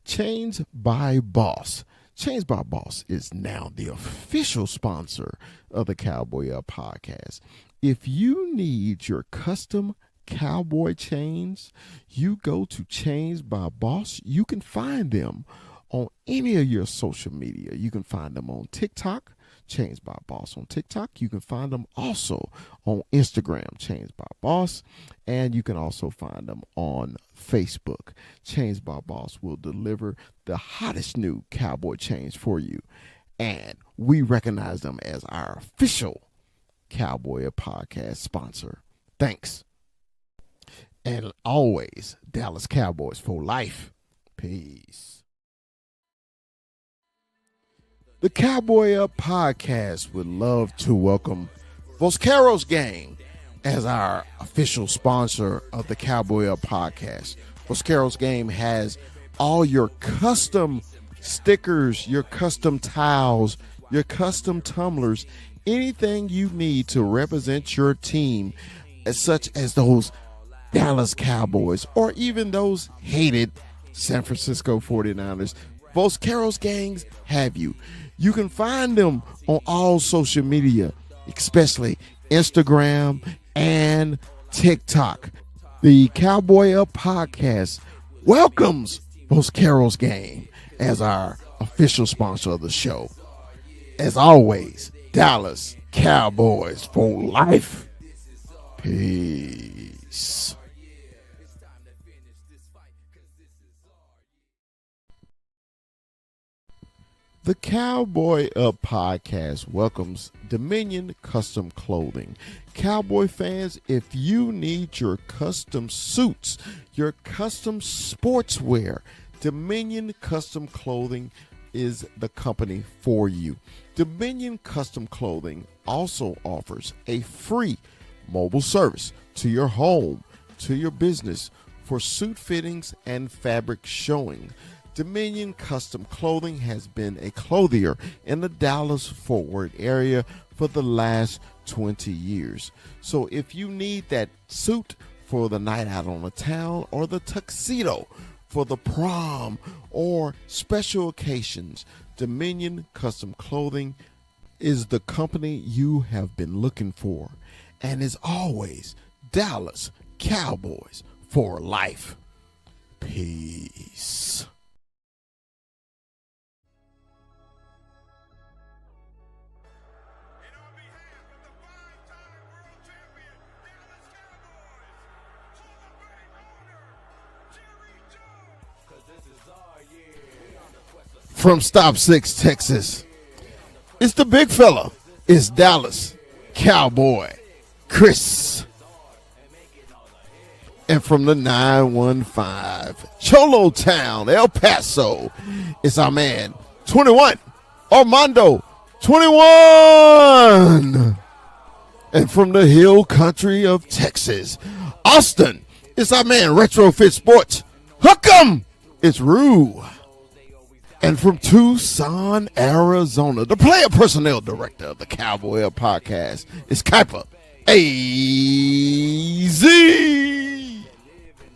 Chains by Boss. Chains by Boss is now the official sponsor of the Cowboy Up podcast. If you need your custom cowboy chains, you go to Chains by Boss. You can find them on any of your social media. You can find them on TikTok, Chains by Boss on TikTok. You can find them also on Instagram, Chains by Boss, and you can also find them on Facebook. Chains by Boss will deliver the hottest new cowboy chains for you, and we recognize them as our official Cowboy Podcast sponsor. Thanks. And always, Dallas Cowboys for life. Peace. The Cowboy Up podcast would love to welcome Vosqueros Gang as our official sponsor of the Cowboy Up podcast. Vosqueros Game has all your custom stickers, your custom towels, your custom tumblers, anything you need to represent your team, such as those Dallas Cowboys or even those hated San Francisco 49ers. Vosqueros Gangs have you. You can find them on all social media, especially Instagram and TikTok. The Cowboy Up podcast welcomes Vosqueros Gang as our official sponsor of the show. As always, Dallas Cowboys for life. Peace. The Cowboy Up podcast welcomes Dominion Custom Clothing. Cowboy fans, if you need your custom suits, your custom sportswear, Dominion Custom Clothing is the company for you. Dominion Custom Clothing also offers a free mobile service to your home, to your business for suit fittings and fabric showing. Dominion Custom Clothing has been a clothier in the Dallas-Fort Worth area for the last 20 years. So if you need that suit for the night out on the town or the tuxedo for the prom or special occasions, Dominion Custom Clothing is the company you have been looking for, and is always Dallas Cowboys for life. Peace. From Stop 6, Texas, it's the big fella. It's Dallas Cowboy Chris. And from the 915, Cholo Town, El Paso, it's our man, 21, Armando, 21. And from the hill country of Texas, Austin, it's our man, Retrofit Sports, Hook 'em, it's Rue. And from Tucson, Arizona, the player personnel director of the Cowboy Up podcast is Kuiper AZ.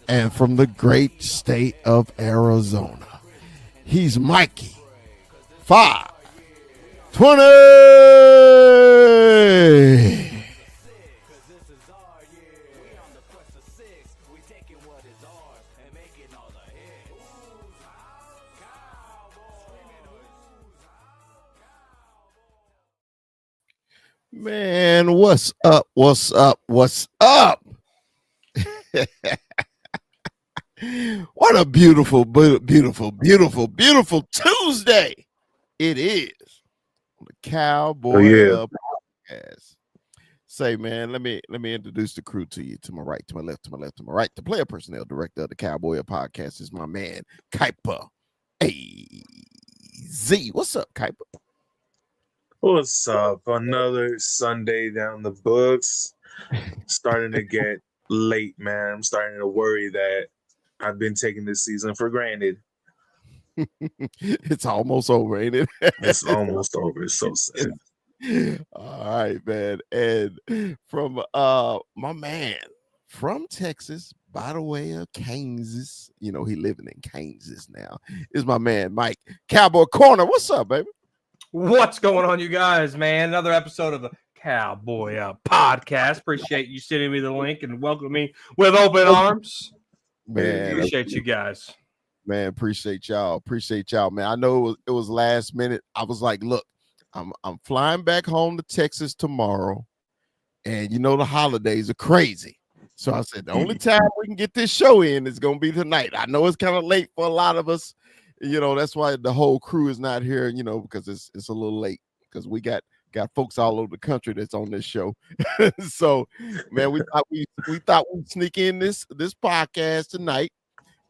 And from the great state of Arizona, he's Mikey 520. Man, what's up? What's up? What's up? What a beautiful, beautiful, beautiful, beautiful Tuesday it is on the Cowboy Up podcast. Say, man, let me introduce the crew to you. To my right, to my left, to my left, to my right. The player personnel director of the Cowboy Up podcast is my man, Kuiper AZ. What's up, Kuiper? What's up? Another Sunday down the books. Starting to get late, man. I'm starting to worry that I've been taking this season for granted. It's almost over, ain't it? It's almost over. It's so sad. All right, man. And from my man from Texas, by the way of Kansas. You know, he living in Kansas now. Is my man Mike Cowboy Corner. What's up, baby? What's going on, you guys, man? Another episode of the Cowboy Podcast. Appreciate you sending me the link and welcoming me with open arms. Man, Appreciate you guys. Man, appreciate y'all, man. I know it was last minute. I was like, look, I'm flying back home to Texas tomorrow, and you know the holidays are crazy. So I said the only time we can get this show in is gonna be tonight. I know it's kind of late for a lot of us, you know. That's why the whole crew is not here, you know, because it's a little late because we got folks all over the country that's on this show. So, man, we thought we'd sneak in this podcast tonight.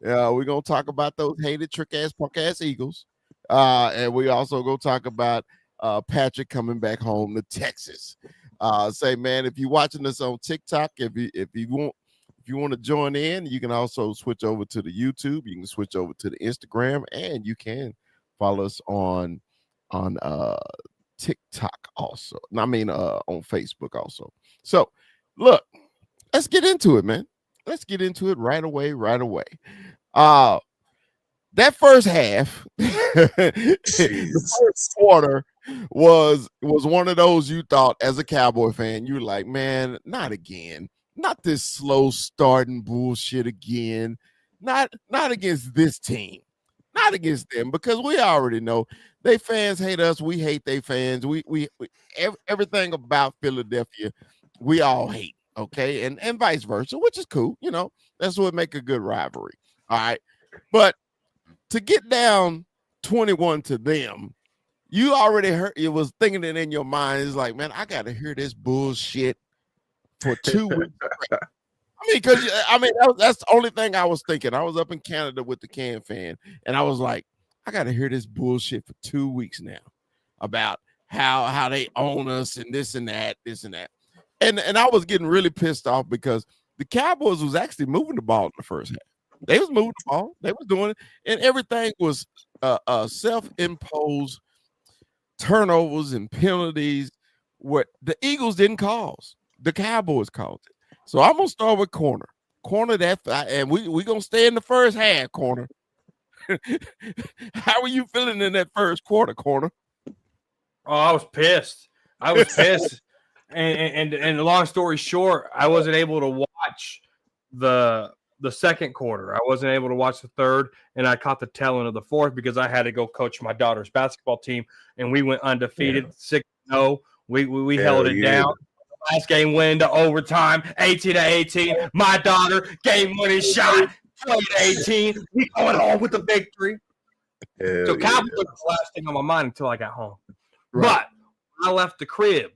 We're gonna talk about those hated trick ass punk ass Eagles, and we also gonna talk about Patrick coming back home to Texas. Say, man, if you're watching us on TikTok, if you want to join in, you can also switch over to the YouTube. You can switch over to the Instagram, and you can follow us on TikTok also. I mean, on Facebook also. So, look, let's get into it, man. Let's get into it right away. That first half, the first quarter was one of those you thought as a Cowboy fan, you were like, man, not again. Not this slow starting bullshit again. Not against this team. Not against them, because we already know they fans hate us. We hate they fans. We everything about Philadelphia, we all hate. Okay, and vice versa, which is cool. You know, that's what make a good rivalry. All right, but to get down 21 to them, you already heard. It was thinking it in your mind. It's like, man, I got to hear this bullshit for 2 weeks. That's the only thing I was thinking. I was up in Canada with the Can fan, and I was like, I got to hear this bullshit for 2 weeks now about how they own us and this and that. And I was getting really pissed off because the Cowboys was actually moving the ball in the first half. They was moving the ball. They was doing it, and everything was self-imposed turnovers and penalties. What the Eagles didn't cause, the Cowboys caused it. So I'm gonna start with corner that, and we gonna stay in the first half. Corner, how are you feeling in that first quarter? Corner? Oh, I was pissed. And long story short, I wasn't able to watch the second quarter. I wasn't able to watch the third, and I caught the tail end of the fourth because I had to go coach my daughter's basketball team, and we went undefeated 6-0. We held it down. Last game went into overtime, 18-18. My daughter game-winning shot, 20-18. We going home with the victory. So Cowboys was the last thing on my mind until I got home. Right. But when I left the crib,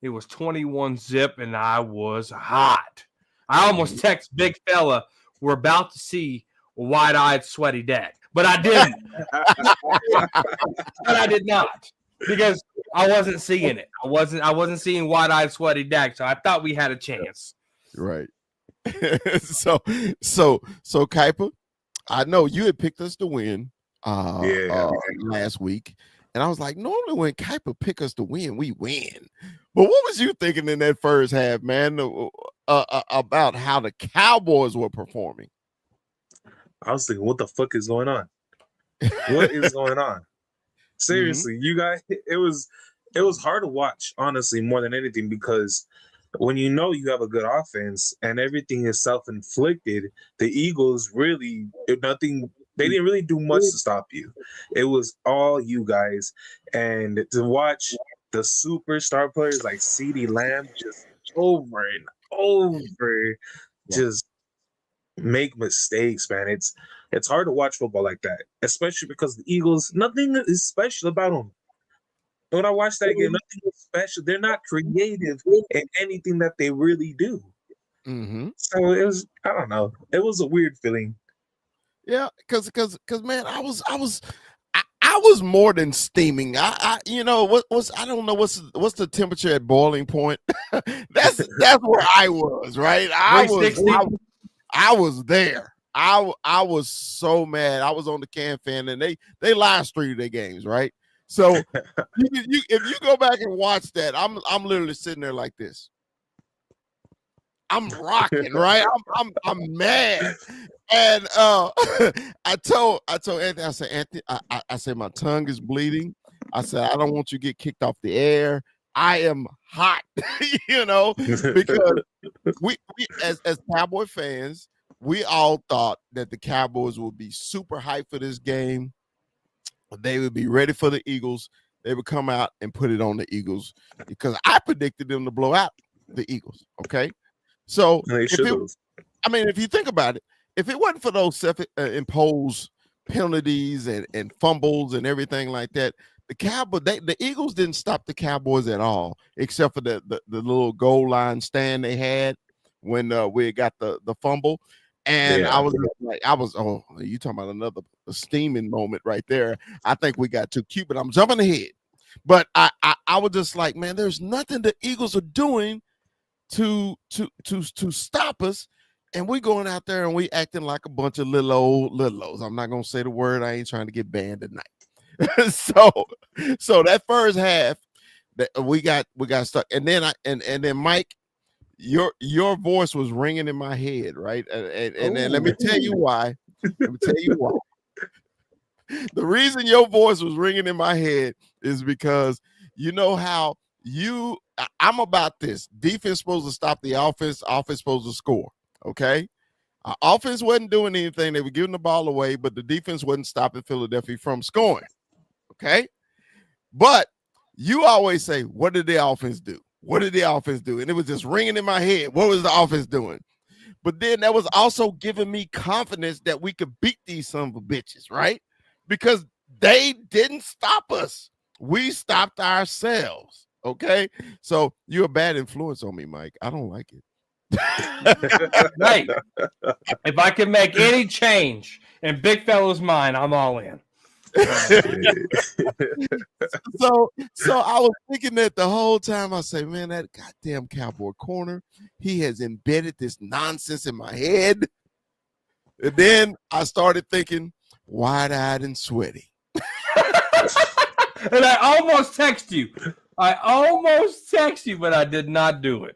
it was 21-zip, and I was hot. I almost text big fella, we're about to see a wide-eyed, sweaty Dak. But I didn't. But I did not. Because I wasn't seeing it. I wasn't seeing wide-eyed, sweaty Dak, so I thought we had a chance. Right. So Kuiper, I know you had picked us to win last week, and I was like, normally when Kuiper pick us to win, we win. But what was you thinking in that first half, man, about how the Cowboys were performing? I was thinking, what the fuck is going on? What is going on? Seriously, you guys, it was hard to watch, honestly, more than anything, because when you know you have a good offense and everything is self-inflicted, the Eagles really they didn't really do much to stop you. It was all you guys. And to watch the superstar players like CeeDee Lamb just over and over just make mistakes, man. It's hard to watch football like that, especially because the Eagles, nothing is special about them. When I watch that game, nothing is special. They're not creative in anything that they really do. Mm-hmm. So it was, I don't know. It was a weird feeling. Yeah, because man, I was more than steaming. I you know what's I don't know what's the temperature at boiling point. that's where I was, right? I was there. I was so mad. I was on the Can fan, and they live streamed their games, right? So if you go back and watch that, I'm literally sitting there like this. I'm rocking, right? I'm mad. And I told Anthony, I said, Anthony, I said, my tongue is bleeding. I said, I don't want you to get kicked off the air. I am hot, because we as Cowboy fans, we all thought that the Cowboys would be super hyped for this game. They would be ready for the Eagles. They would come out and put it on the Eagles because I predicted them to blow out the Eagles. Okay. So if you think about it, if it wasn't for those imposed penalties and fumbles and everything like that, the Eagles didn't stop the Cowboys at all, except for the little goal line stand they had when we got the fumble. And I was you talking about another steaming moment right there. I think we got too cute, but I'm jumping ahead. But I was just like, man, there's nothing the Eagles are doing to stop us, and we going out there and we acting like a bunch of little olds. I'm not gonna say the word. I ain't trying to get banned tonight. so that first half that we got stuck, and then Mike, your voice was ringing in my head, right? And then let me tell you why. The reason your voice was ringing in my head is because you know how I'm about this. Defense supposed to stop the offense. Offense supposed to score. Okay. Offense wasn't doing anything. They were giving the ball away, but the defense wasn't stopping Philadelphia from scoring. Okay. But you always say, what did the offense do? What did the offense do? And it was just ringing in my head. What was the offense doing? But then that was also giving me confidence that we could beat these son of a bitches, right? Because they didn't stop us. We stopped ourselves. Okay. So you're a bad influence on me, Mike. I don't like it. Right. If I can make any change in Big Fella's mind, I'm all in. So I was thinking that the whole time. I say, man, that goddamn Cowboy corner, he has embedded this nonsense in my head. And then I started thinking, wide-eyed and sweaty. And I almost text you. But I did not do it.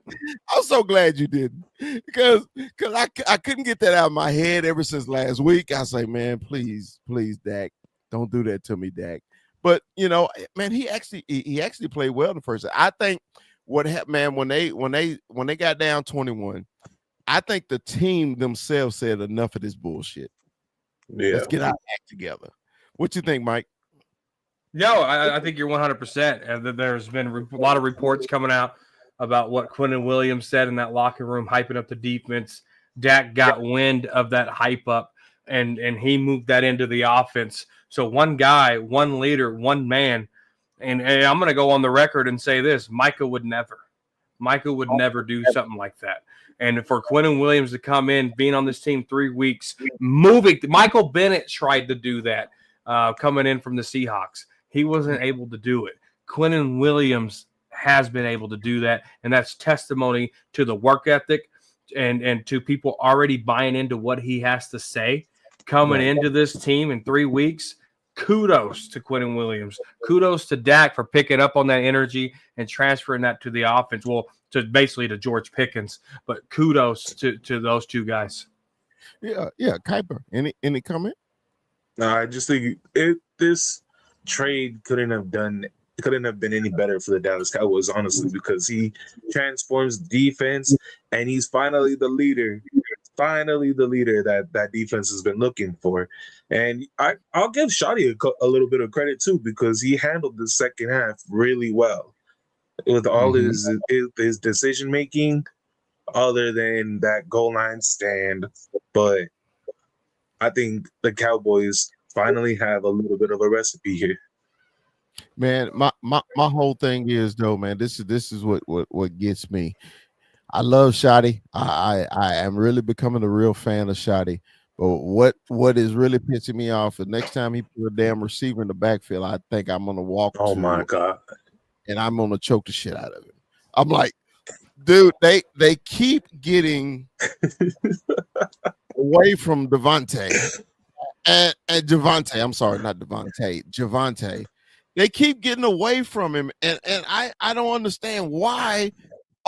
I'm so glad you didn't, because I couldn't get that out of my head ever since last week. I say, man, please, Dak, don't do that to me, Dak. But man, he actually played well the first. I think what happened, man, when they got down 21, I think the team themselves said enough of this bullshit. Yeah. Let's get our act together. What you think, Mike? No, I think you're 100%. And there's been a lot of reports coming out about what Quinnen Williams said in that locker room, hyping up the defense. Dak got wind of that hype up, and he moved that into the offense. So one guy, one leader, one man, and I'm going to go on the record and say this: Micah would never do something like that. And for Quinnen Williams to come in, being on this team 3 weeks, moving. Michael Bennett tried to do that coming in from the Seahawks. He wasn't able to do it. Quinnen Williams has been able to do that, and that's testimony to the work ethic and to people already buying into what he has to say coming into this team in 3 weeks. Kudos to Quinnen Williams. Kudos to Dak for picking up on that energy and transferring that to the offense. Well, to George Pickens, but kudos to those two guys. Yeah. Kuiper, any comment? No, I just think this trade couldn't have been any better for the Dallas Cowboys, honestly, because he transforms defense and he's finally the leader that defense has been looking for. And I'll give Shotty a little bit of credit too, because he handled the second half really well with all his decision making, other than that goal line stand. But I think the Cowboys finally have a little bit of a recipe here. Man, my whole thing is, though, man, this is what gets me. I love Shotty. I am really becoming a real fan of Shotty. But what is really pissing me off, the next time he put a damn receiver in the backfield, I think I'm gonna walk. Oh my God. And I'm gonna choke the shit out of him. I'm like, dude, they keep getting away from Devontae and Javonte. I'm sorry, not Devontae, Javonte. They keep getting away from him, and I don't understand why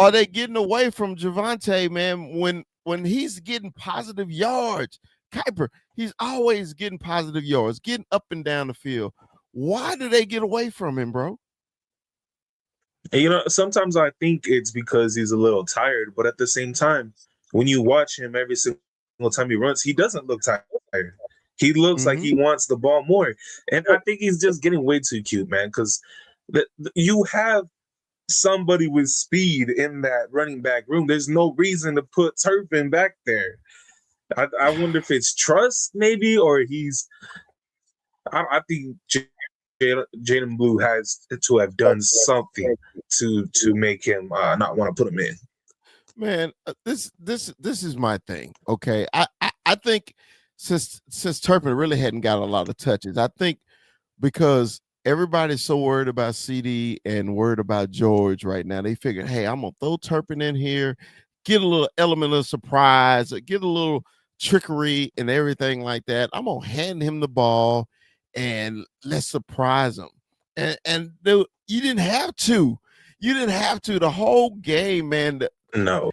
are they getting away from Javonte, man, when he's getting positive yards? Kuiper, he's always getting positive yards, getting up and down the field. Why do they get away from him, bro? And sometimes I think it's because he's a little tired, but at the same time, when you watch him every single time he runs, he doesn't look tired. He looks like he wants the ball more. And I think he's just getting way too cute, man, because you have somebody with speed in that running back room. There's no reason to put Turpin back there. I wonder if it's trust, maybe, or I think Jaden Blue has to have done something to make him not want to put him in. Man, this is my thing. Okay, I think since Turpin really hadn't got a lot of touches, I think because everybody's so worried about CD and worried about George right now, they figured, hey, I'm gonna throw Turpin in here, get a little element of surprise, get a little trickery and everything like that. I'm gonna hand him the ball and let's surprise him. And you didn't have to. You didn't have to. The whole game, man. No.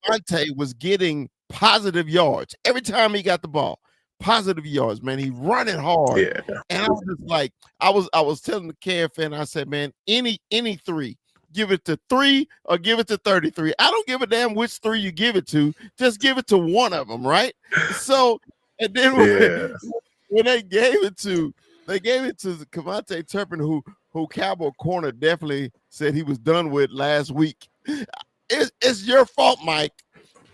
Devontae was getting positive yards every time he got the ball. Positive yards, man. He running hard. Yeah. And I was just like, I was telling the Cam fan, I said, man, any three, give it to 3 or give it to 33. I don't give a damn which 3 you give it to. Just give it to one of them, right? So, and then when they gave it to Kevontae Turpin, who Cowboy Corner definitely said he was done with last week. It's your fault, Mike.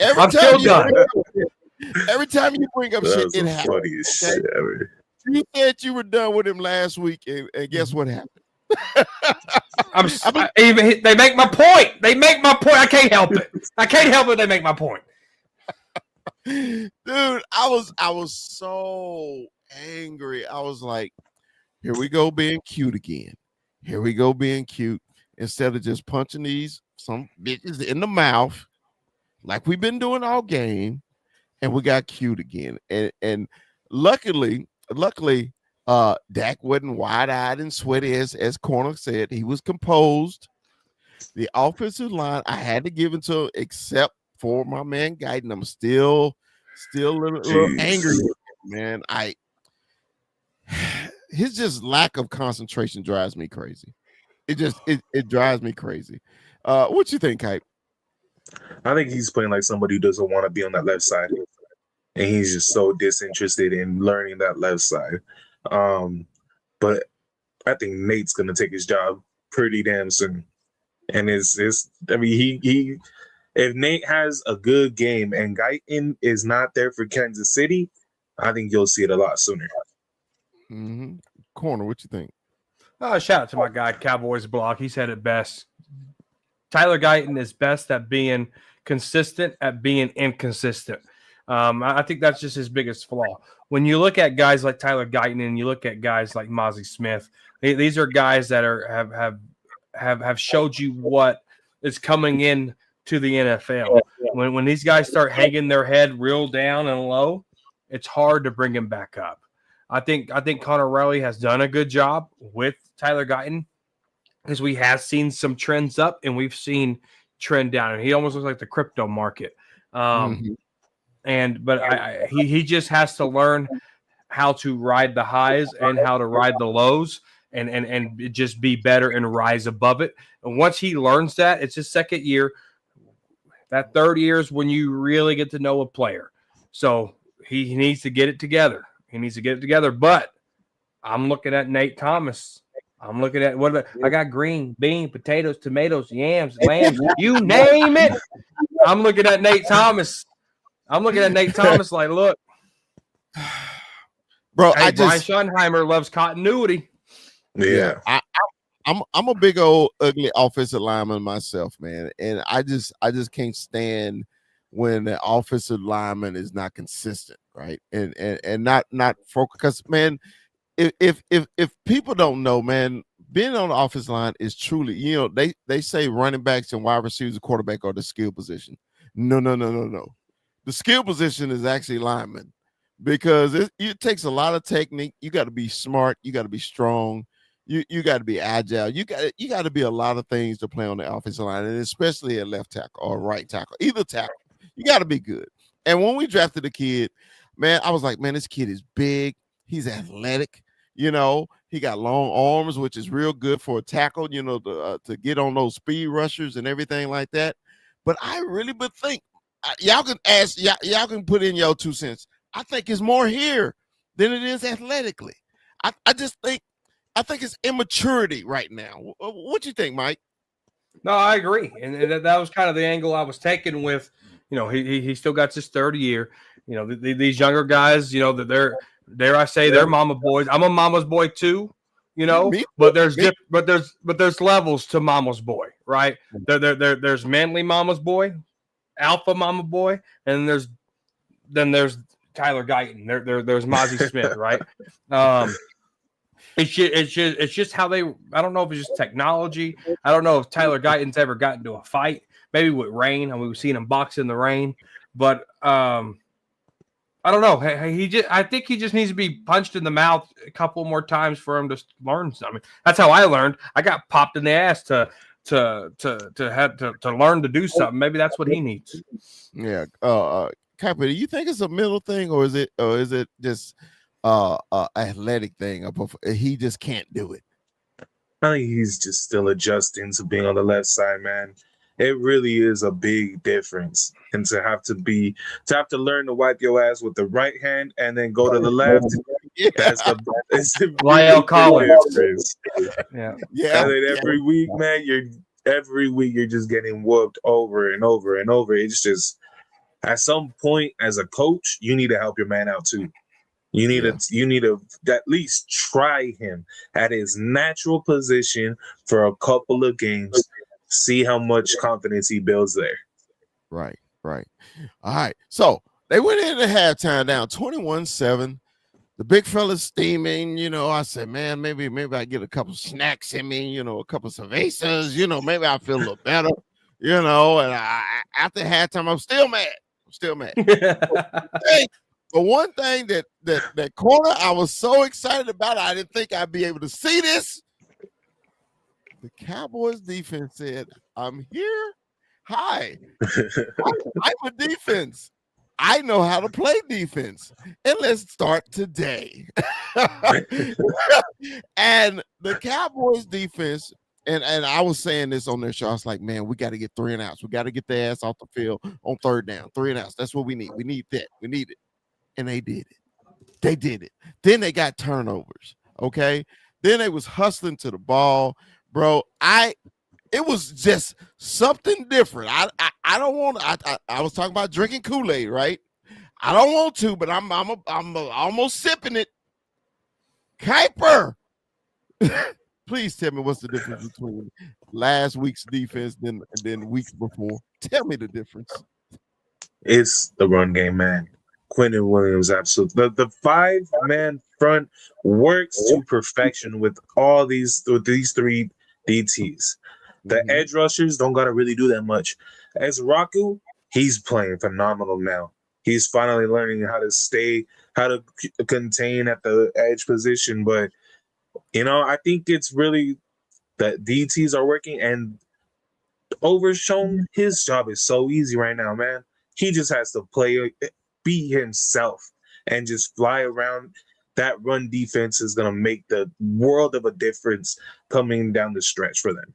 Every time you bring up shit, it happens. Funniest shit ever. You said you were done with him last week, and guess what happened? They make my point. They make my point. I can't help it. They make my point. Dude, I was so angry. I was like, here we go being cute again. Here we go being cute. Instead of just punching some bitches in the mouth like we've been doing all game, and we got cute again. And luckily, Dak wasn't wide-eyed and sweaty as Corner said. He was composed. The offensive line, I had to give it to him, except for my man Guyton. I'm still a little angry, man. His just lack of concentration drives me crazy. It drives me crazy. What you think, Kite? I think he's playing like somebody who doesn't want to be on that left side, and he's just so disinterested in learning that left side. But I think Nate's gonna take his job pretty damn soon. And he if Nate has a good game and Guyton is not there for Kansas City, I think you'll see it a lot sooner. Mm-hmm. Corner, what you think? Shout out to my guy, Cowboys Block. He said it best. Tyler Guyton is best at being consistent, at being inconsistent. I think that's just his biggest flaw. When you look at guys like Tyler Guyton and you look at guys like Mozzie Smith, these are guys that have showed you what is coming in to the NFL. When these guys start hanging their head real down and low, it's hard to bring him back up. I think Connor Riley has done a good job with Tyler Guyton because we have seen some trends up and we've seen trend down. And he almost looks like the crypto market. But he just has to learn how to ride the highs and how to ride the lows and just be better and rise above it. And once he learns that, it's his second year. That third year is when you really get to know a player. So he needs to get it together. But I'm looking at Nate Thomas. I'm looking at I got green bean, potatoes, tomatoes, yams, lambs, you name it. I'm looking at Nate Thomas. Like, look, bro. Brian Schottenheimer loves continuity. Yeah, I'm a big old ugly offensive lineman myself, man, and I just can't stand when the offensive lineman is not consistent, right? And not focused. Because, man, if people don't know, man, being on the offensive line is truly, they say running backs and wide receivers, quarterback are the skill position. No. The skill position is actually lineman, because it takes a lot of technique. You got to be smart. You got to be strong. you got to be agile. You got to be a lot of things to play on the offensive line, and especially at left tackle or right tackle, either tackle. You got to be good. And when we drafted the kid, man, I was like, man, this kid is big. He's athletic. You know, he got long arms, which is real good for a tackle. You know, to get on those speed rushers and everything like that. But I really think y'all can ask, y'all can put in your 2 cents. I think it's more here than it is athletically. I just think it's immaturity right now. What you think, Mike? No, I agree, and that was kind of the angle I was taking with, you know, he still got his third year. You know, these younger guys, you know, that they're, dare I say, they're mama boys. I'm a mama's boy too, you know, but there's levels to mama's boy, right? There's manly mama's boy, alpha mama boy, and there's Tyler Guyton. There's Mozzie Smith, right? It's just how they. I don't know if it's just technology. I don't know if Tyler Guyton's ever gotten into a fight. Maybe with rain. I mean, we've seen him box in the rain, but I don't know. I think he just needs to be punched in the mouth a couple more times for him to learn something. That's how I learned. I got popped in the ass to learn to do something. Maybe that's what he needs. Yeah. Kappa, do you think it's a mental thing, or is it just athletic thing? He just can't do it. I think he's just still adjusting to being on the left side, man. It really is a big difference, and to have to learn to wipe your ass with the right hand and then go to the left. That's the Lyle Collins. Yeah. And then every week, man, you're just getting whooped over and over and over. It's just, at some point as a coach, you need to help your man out too. You need to at least try him at his natural position for a couple of games. See how much confidence he builds there. Right. All right. So they went into halftime down 21-7. The big fella's steaming. You know, I said, man, maybe I get a couple snacks in me, you know, a couple cervezas, you know, maybe I feel a little better, you know. And after halftime, I'm still mad. Hey, but one thing that corner I was so excited about, I didn't think I'd be able to see this. The Cowboys defense said, I'm here. Hi. I'm a defense. I know how to play defense. And let's start today. And the Cowboys defense, and I was saying this on their show. I was like, man, we got to get 3 and outs. We got to get their ass off the field on third down. 3 and outs. That's what we need. We need that. We need it. And they did it. Then they got turnovers. Okay. Then they was hustling to the ball. Bro, it was just something different. I don't want to. I was talking about drinking Kool-Aid, right? I don't want to, but I'm almost sipping it. Kiper, please tell me what's the difference between last week's defense than weeks before. Tell me the difference. It's the run game, man. Quentin Williams, absolutely. The 5-man front works to perfection with these 3 DTs. The edge rushers don't got to really do that much. As Raku, he's playing phenomenal now. He's finally learning how to contain at the edge position. But, you know, I think it's really that DTs are working, and Overshown, his job is so easy right now, man. He just has to be himself and just fly around. That run defense is going to make the world of a difference coming down the stretch for them.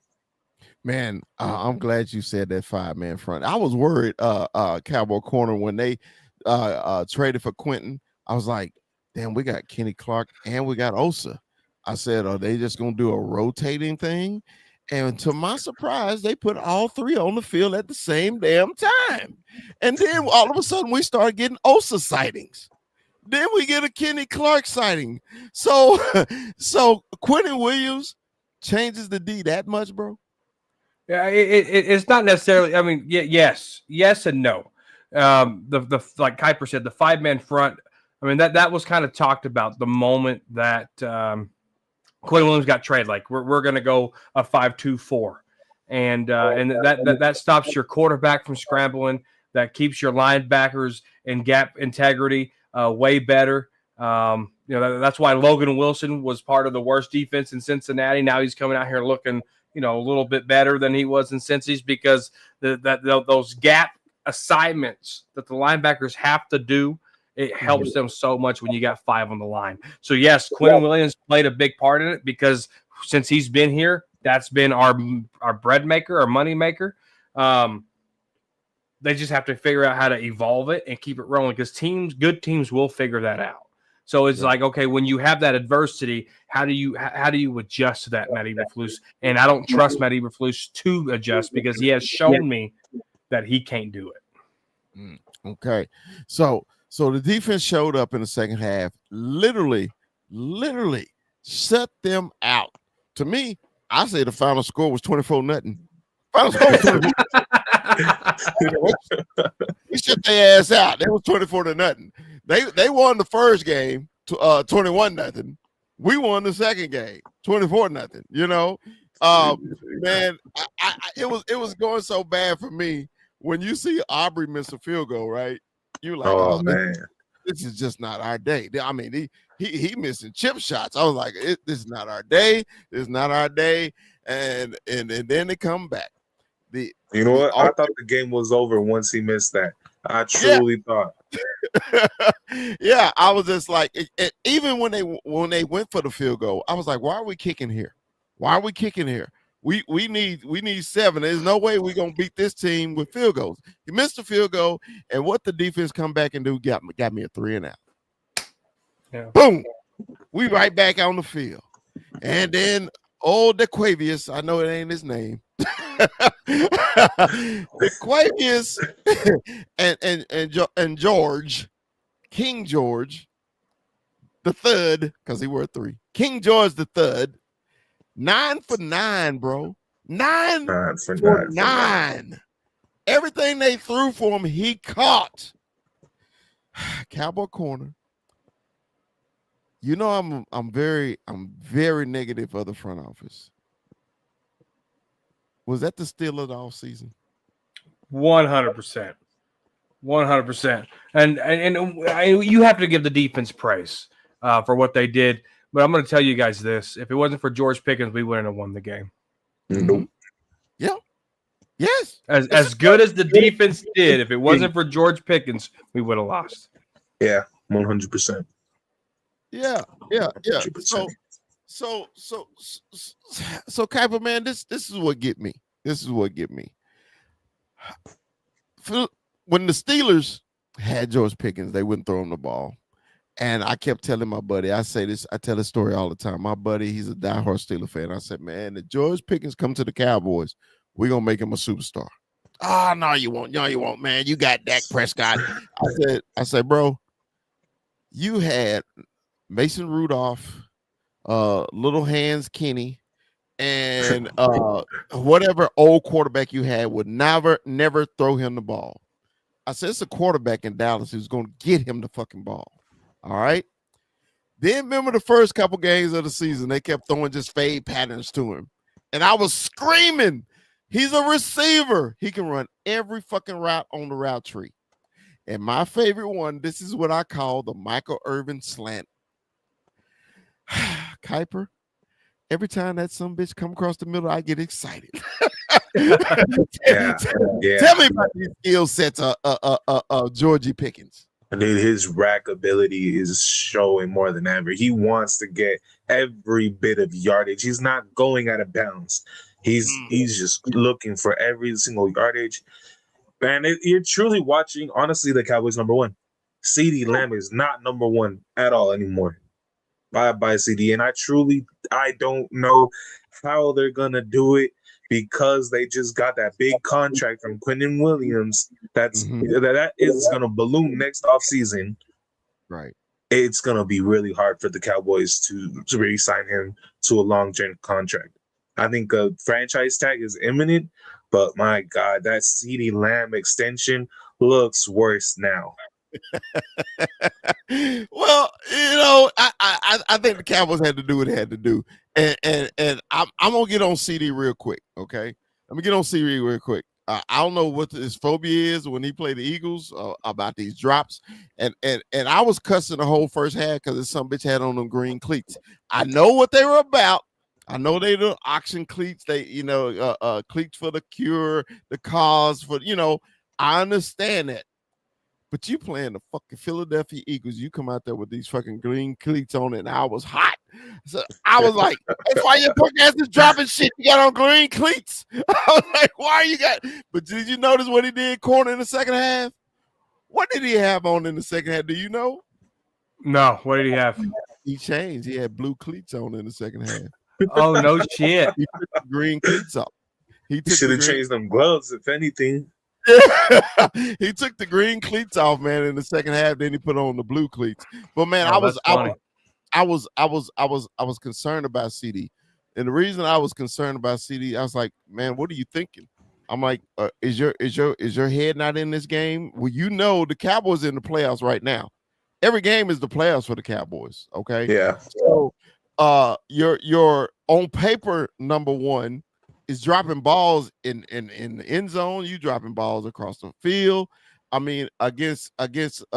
Man, I'm glad you said that 5-man front. I was worried, Cowboy corner, when they traded for Quentin. I was like, damn, we got Kenny Clark and we got Osa. I said, are they just going to do a rotating thing? And to my surprise, they put all 3 on the field at the same damn time. And then all of a sudden, we start getting Osa sightings. Then we get a Kenny Clark sighting. So Quentin Williams changes the D that much, bro? Yeah, it's not necessarily. I mean, yes and no. The like Kiper said, the 5-man front. I mean, that was kind of talked about the moment that Quentin Williams got traded. Like we're going to go a 5-2-4, and that stops your quarterback from scrambling. That keeps your linebackers in gap integrity way better. You know, that's why Logan Wilson was part of the worst defense in Cincinnati. Now he's coming out here looking, you know, a little bit better than he was in Cincy's, because those gap assignments that the linebackers have to do, it helps them so much when you got 5 on the line. So yes, Quinn Williams played a big part in it, because since he's been here, that's been our bread maker, our money maker. They just have to figure out how to evolve it and keep it rolling, because good teams will figure that out. So it's like, okay, when you have that adversity, how do you adjust to that, Matt Eberflus? And I don't trust Matt Eberflus to adjust, because he has shown me that he can't do it. Okay, so the defense showed up in the second half, literally shut them out. To me, I say the final score was 24-0. Final score was 24. We shut their ass out. They was 24-0. They won the first game to 21-0. We won the second game 24-0. You know, man, it was going so bad for me when you see Aubrey miss a field goal. Right, you like, oh man, this is just not our day. I mean, he missing chip shots. I was like, this is not our day. This is not our day. And then they come back. You know what? I thought the game was over once he missed that. I truly thought. Yeah, I was just like, even when they went for the field goal, I was like, why are we kicking here? Why are we kicking here? We need 7. There's no way we're gonna beat this team with field goals. He missed the field goal, and what the defense come back and do got me a 3 and out. Yeah. Boom, we right back on the field, and then old DeQuavius, I know it ain't his name. DeQuavius and George, King George the third, because he wore 3. King George the third, 9 for 9, bro. 9 for 9. Everything they threw for him, he caught. Cowboy corner. You know, I'm very negative of the front office. Was that the steal of the off season? 100%. 100%. And you have to give the defense praise for what they did. But I'm going to tell you guys this: if it wasn't for George Pickens, we wouldn't have won the game. Nope. Yeah. Yes. As good as the defense did, if it wasn't for George Pickens, we would have lost. Yeah, 100%. Yeah. 100%. So, Kuiper, man, this is what get me. This is what get me. When the Steelers had George Pickens, they wouldn't throw him the ball. And I kept telling my buddy, I tell this story all the time. My buddy, he's a diehard Steeler fan. I said, man, if George Pickens come to the Cowboys, we're going to make him a superstar. Oh, no, you won't. No, you won't, man. You got Dak Prescott. I said, bro, you had Mason Rudolph, Little Hands Kenny, and whatever old quarterback you had would never throw him the ball. I said, it's a quarterback in Dallas who's going to get him the fucking ball. All right. Then remember the first couple games of the season, they kept throwing just fade patterns to him. And I was screaming, he's a receiver. He can run every fucking route on the route tree. And my favorite one, this is what I call the Michael Irvin slant. Kuiper, every time that some bitch come across the middle, I get excited. Yeah. Tell me about these skill sets of Georgie Pickens. Dude, his rack ability is showing more than ever. He wants to get every bit of yardage. He's not going out of bounds. He's just looking for every single yardage. Man, you're truly watching, honestly, the Cowboys number 1. CeeDee Lamb is not number 1 at all anymore. Bye, CD. And I don't know how they're going to do it, because they just got that big contract from Quinnen Williams that is going to balloon next offseason. Right. It's going to be really hard for the Cowboys to re-sign him to a long-term contract. I think a franchise tag is imminent, but my God, that CeeDee Lamb extension looks worse now. Well, you know, I think the Cowboys had to do what they had to do, and I'm gonna get on CD real quick. Okay, let me get on CD real quick. I don't know what his phobia is when he played the Eagles about these drops, and I was cussing the whole first half because some bitch had on them green cleats. I know what they were about. I know they the auction cleats. They cleats for the cure, the cause for I understand that. But you playing the fucking Philadelphia Eagles, you come out there with these fucking green cleats on it, and I was hot. So I was like, that's why your punk ass is dropping shit. You got on green cleats. I was like, why you got? But did you notice what he did, corner in the second half? What did he have on in the second half? Do you know? No, what did he have? He changed. He had blue cleats on in the second half. Oh, no shit. He took the green cleats off. He should have changed them gloves, if anything. He took the green cleats off, man, in the second half. Then he put on the blue cleats. But man, I was concerned about CD, and the reason I was concerned about CD, I was like, man, what are you thinking? I'm like, is your head not in this game? Well, the Cowboys are in the playoffs right now. Every game is the playoffs for the Cowboys. Okay, yeah. So, your on paper number one is dropping balls in the end zone. You dropping balls across the field. I mean, against a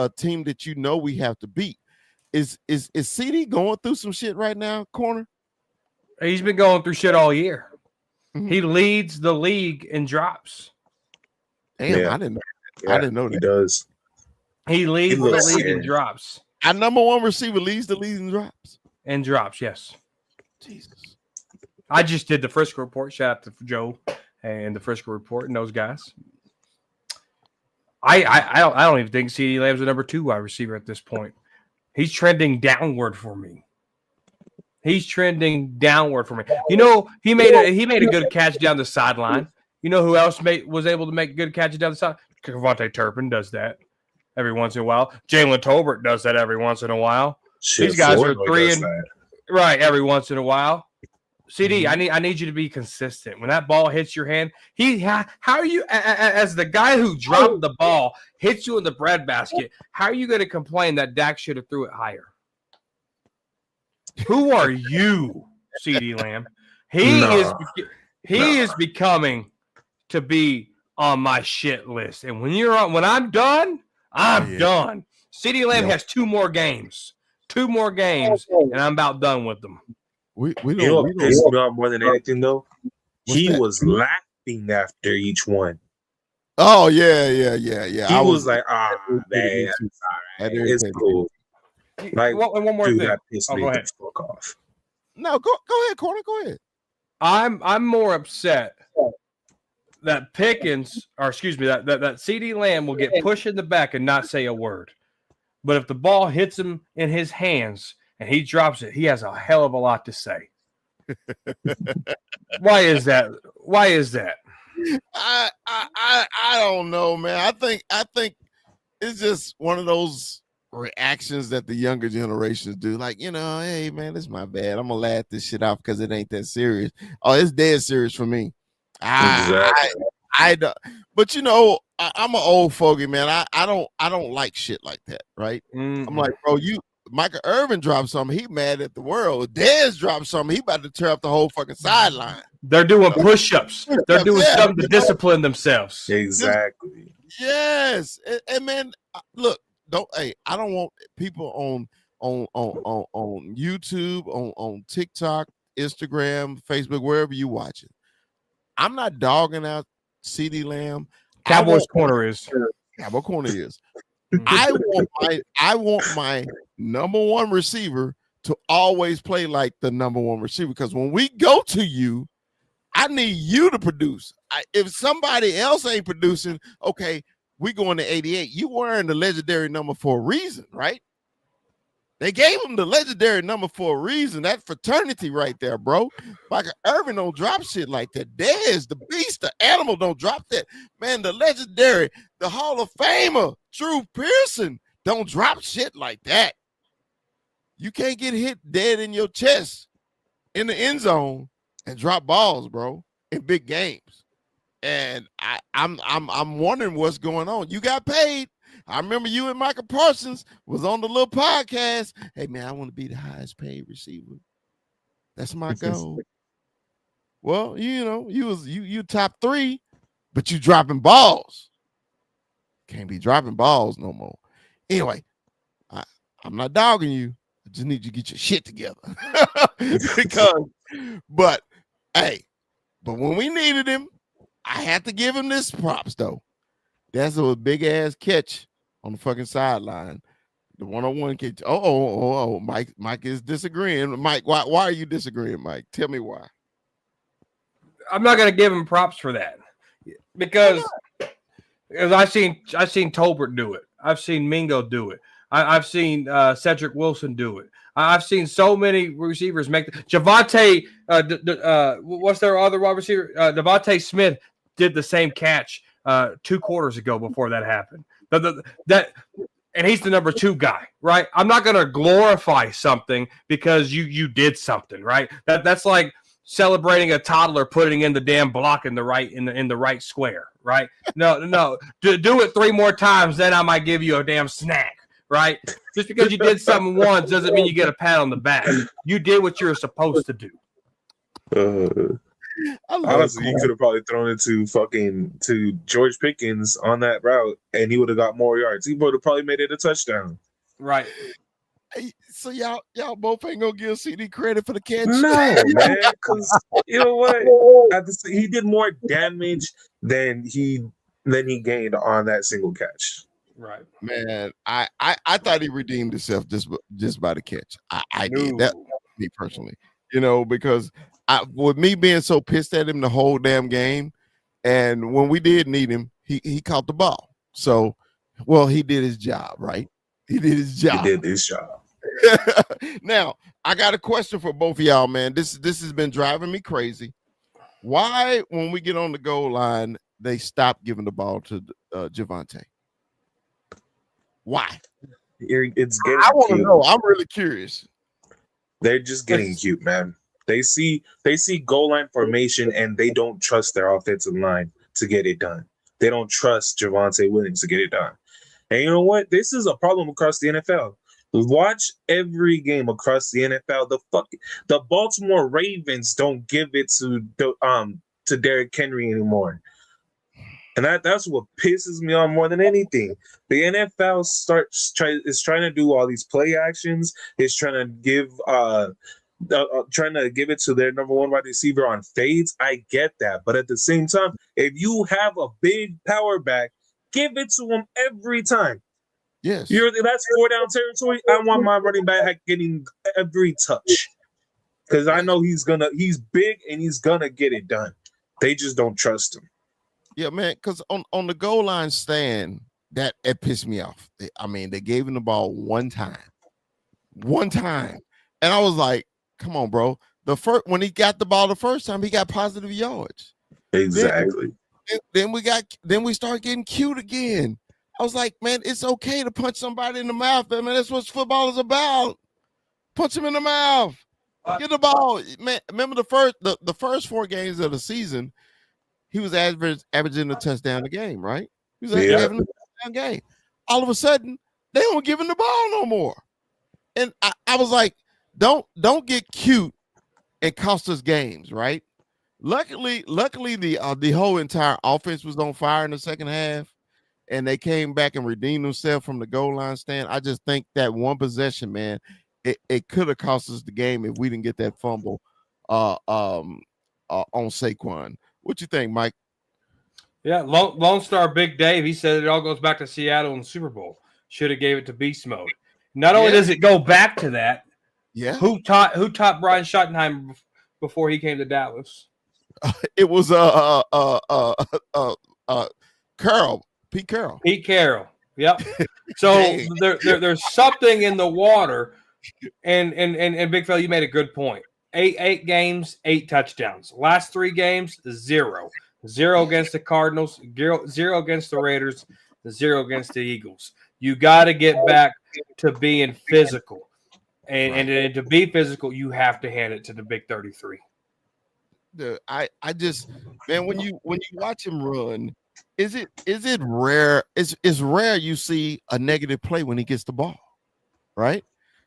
team that we have to beat. Is CD going through some shit right now, corner? He's been going through shit all year. Mm-hmm. He leads the league in drops. Damn, yeah. I didn't know that. He does. He leads the league in drops. Our number one receiver leads the league in drops. And drops, yes. Jesus. I just did the Frisco report. Shout out to Joe and the Frisco report and those guys. I don't even think CeeDee Lamb's the number 2 wide receiver at this point. He's trending downward for me. He made a good catch down the sideline. You know who else was able to make good catches down the side? Kevontae Turpin does that every once in a while. Jalen Tolbert does that every once in a while. These guys are 3 and right every once in a while. CD, I need you to be consistent. When that ball hits your hand, how are you, as the guy who dropped the ball, hits you in the breadbasket, how are you going to complain that Dak should have threw it higher? Who are you, CeeDee Lamb? He is becoming to be on my shit list. And when I'm done, I'm done. CeeDee Lamb has 2 more games. 2 more games, and I'm about done with them. We don't piss me off more than anything though. He was laughing after each one. Oh yeah. He was like, man, that's all right. It's cool. Like one more thing. That pissed me the fuck off. No, go ahead, corner. Go ahead. I'm more upset that Pickens, or excuse me, that CeeDee Lamb will get pushed in the back and not say a word. But if the ball hits him in his hands and he drops it, he has a hell of a lot to say. Why is that? I don't know, man. I think it's just one of those reactions that the younger generations do. Like, hey man, it's my bad. I'm gonna laugh this shit off because it ain't that serious. Oh, it's dead serious for me. Exactly. I don't, but I'm an old fogey, man. I don't like shit like that, right? Mm-hmm. I'm like, bro, Michael Irvin dropped something, he mad at the world. Dez dropped something, he about to tear up the whole fucking sideline. They're doing push-ups. They're doing something to discipline themselves. Exactly. Yes. And man, look, I don't want people on YouTube, on TikTok, Instagram, Facebook, wherever you watch it. I'm not dogging out CeeDee Lamb. Cowboys corner is. Cowboy corner is. I want my number 1 receiver to always play like the number 1 receiver, because when we go to you, I need you to produce. If somebody else ain't producing, okay, we going to 88. You wearing the legendary number for a reason, right? They gave him the legendary number for a reason. That fraternity right there, bro. Michael Irvin don't drop shit like that. Dez, the beast, the animal, don't drop that. Man, the legendary, the Hall of Famer, Drew Pearson, don't drop shit like that. You can't get hit dead in your chest in the end zone and drop balls, bro, in big games. And I'm wondering what's going on. You got paid. I remember you and Michael Parsons was on the little podcast. Hey man, I want to be the highest paid receiver. That's my goal. Well, you top 3. but you dropping balls. Can't be dropping balls no more. Anyway, I'm not dogging you. I just need you to get your shit together. but when we needed him, I had to give him this props though. That's a big ass catch on the fucking sideline. The one-on-one catch. Mike is disagreeing. Mike, why are you disagreeing, Mike? Tell me why. I'm not gonna give him props for that because I've seen Tolbert do it. I've seen Mingo do it. I've seen Cedric Wilson do it. I've seen so many receivers make Javonte. What's their other wide receiver? Devontae Smith did the same catch 2 quarters ago before that happened. And he's the number 2 guy, right? I'm not going to glorify something because you did something, right? That's like celebrating a toddler putting in the damn block in the right square, right? No. Do it 3 more times, then I might give you a damn snack, right? Just because you did something once doesn't mean you get a pat on the back. You did what you were supposed to do. Honestly, you could have probably thrown it to George Pickens on that route, and he would have got more yards. He would have probably made it a touchdown. Right. So y'all both ain't gonna give CD credit for the catch. No, man, because you know what? He did more damage than he gained on that single catch. Right, man. I thought he redeemed himself just by the catch. I did that, me personally, because with me being so pissed at him the whole damn game, and when we did need him, he caught the ball. So, he did his job, right? He did his job. Now, I got a question for both of y'all, man. This has been driving me crazy. Why, when we get on the goal line, they stop giving the ball to Javonte? Why? It's getting I want to know. I'm really curious. They're just getting cute, man. They see goal line formation and they don't trust their offensive line to get it done. They don't trust Javonte Williams to get it done. And you know what? This is a problem across the NFL. Watch every game across the NFL. The Baltimore Ravens don't give it to Derrick Henry anymore. And that's what pisses me off more than anything. The NFL is trying to do all these play actions. It's trying to give it to their number 1 wide receiver on fades. I get that, but at the same time, if you have a big power back, give it to him every time. Yes, that's 4 down territory. I want my running back getting every touch because I know he's big and he's gonna get it done. They just don't trust him. Yeah, man, because on the goal line stand, it pissed me off. They gave him the ball one time, and I was like, "Come on, bro." When he got the ball the first time, he got positive yards. Exactly. Then we start getting cute again. I was like, man, it's okay to punch somebody in the mouth. Man, that's what football is about. Punch him in the mouth. Get the ball, man. Remember the first 4 games of the season. He was averaging a touchdown a game, right? He was averaging a touchdown game. All of a sudden, they don't give him the ball no more. And I was like, don't get cute and cost us games, right? Luckily, the whole entire offense was on fire in the second half, and they came back and redeemed themselves from the goal line stand. I just think that one possession, man, it could have cost us the game if we didn't get that fumble on Saquon. What you think, Mike? Yeah, Lone Star Big Dave, he said it all goes back to Seattle in the Super Bowl. Should have gave it to beast mode. Not only does it go back to that, who taught Brian Schottenheimer before he came to Dallas? It was Carroll. Pete Carroll. Pete Carroll. Yep. So there's something in the water, and Big Fella, you made a good point. 8 games, 8 touchdowns. Last 3 games, 0. 0 against the Cardinals, 0 against the Raiders, 0 against the Eagles. You got to get back to being physical. And to be physical, you have to hand it to the Big 33. I just, man, when you watch him run, is it rare? It's rare you see a negative play when he gets the ball, right?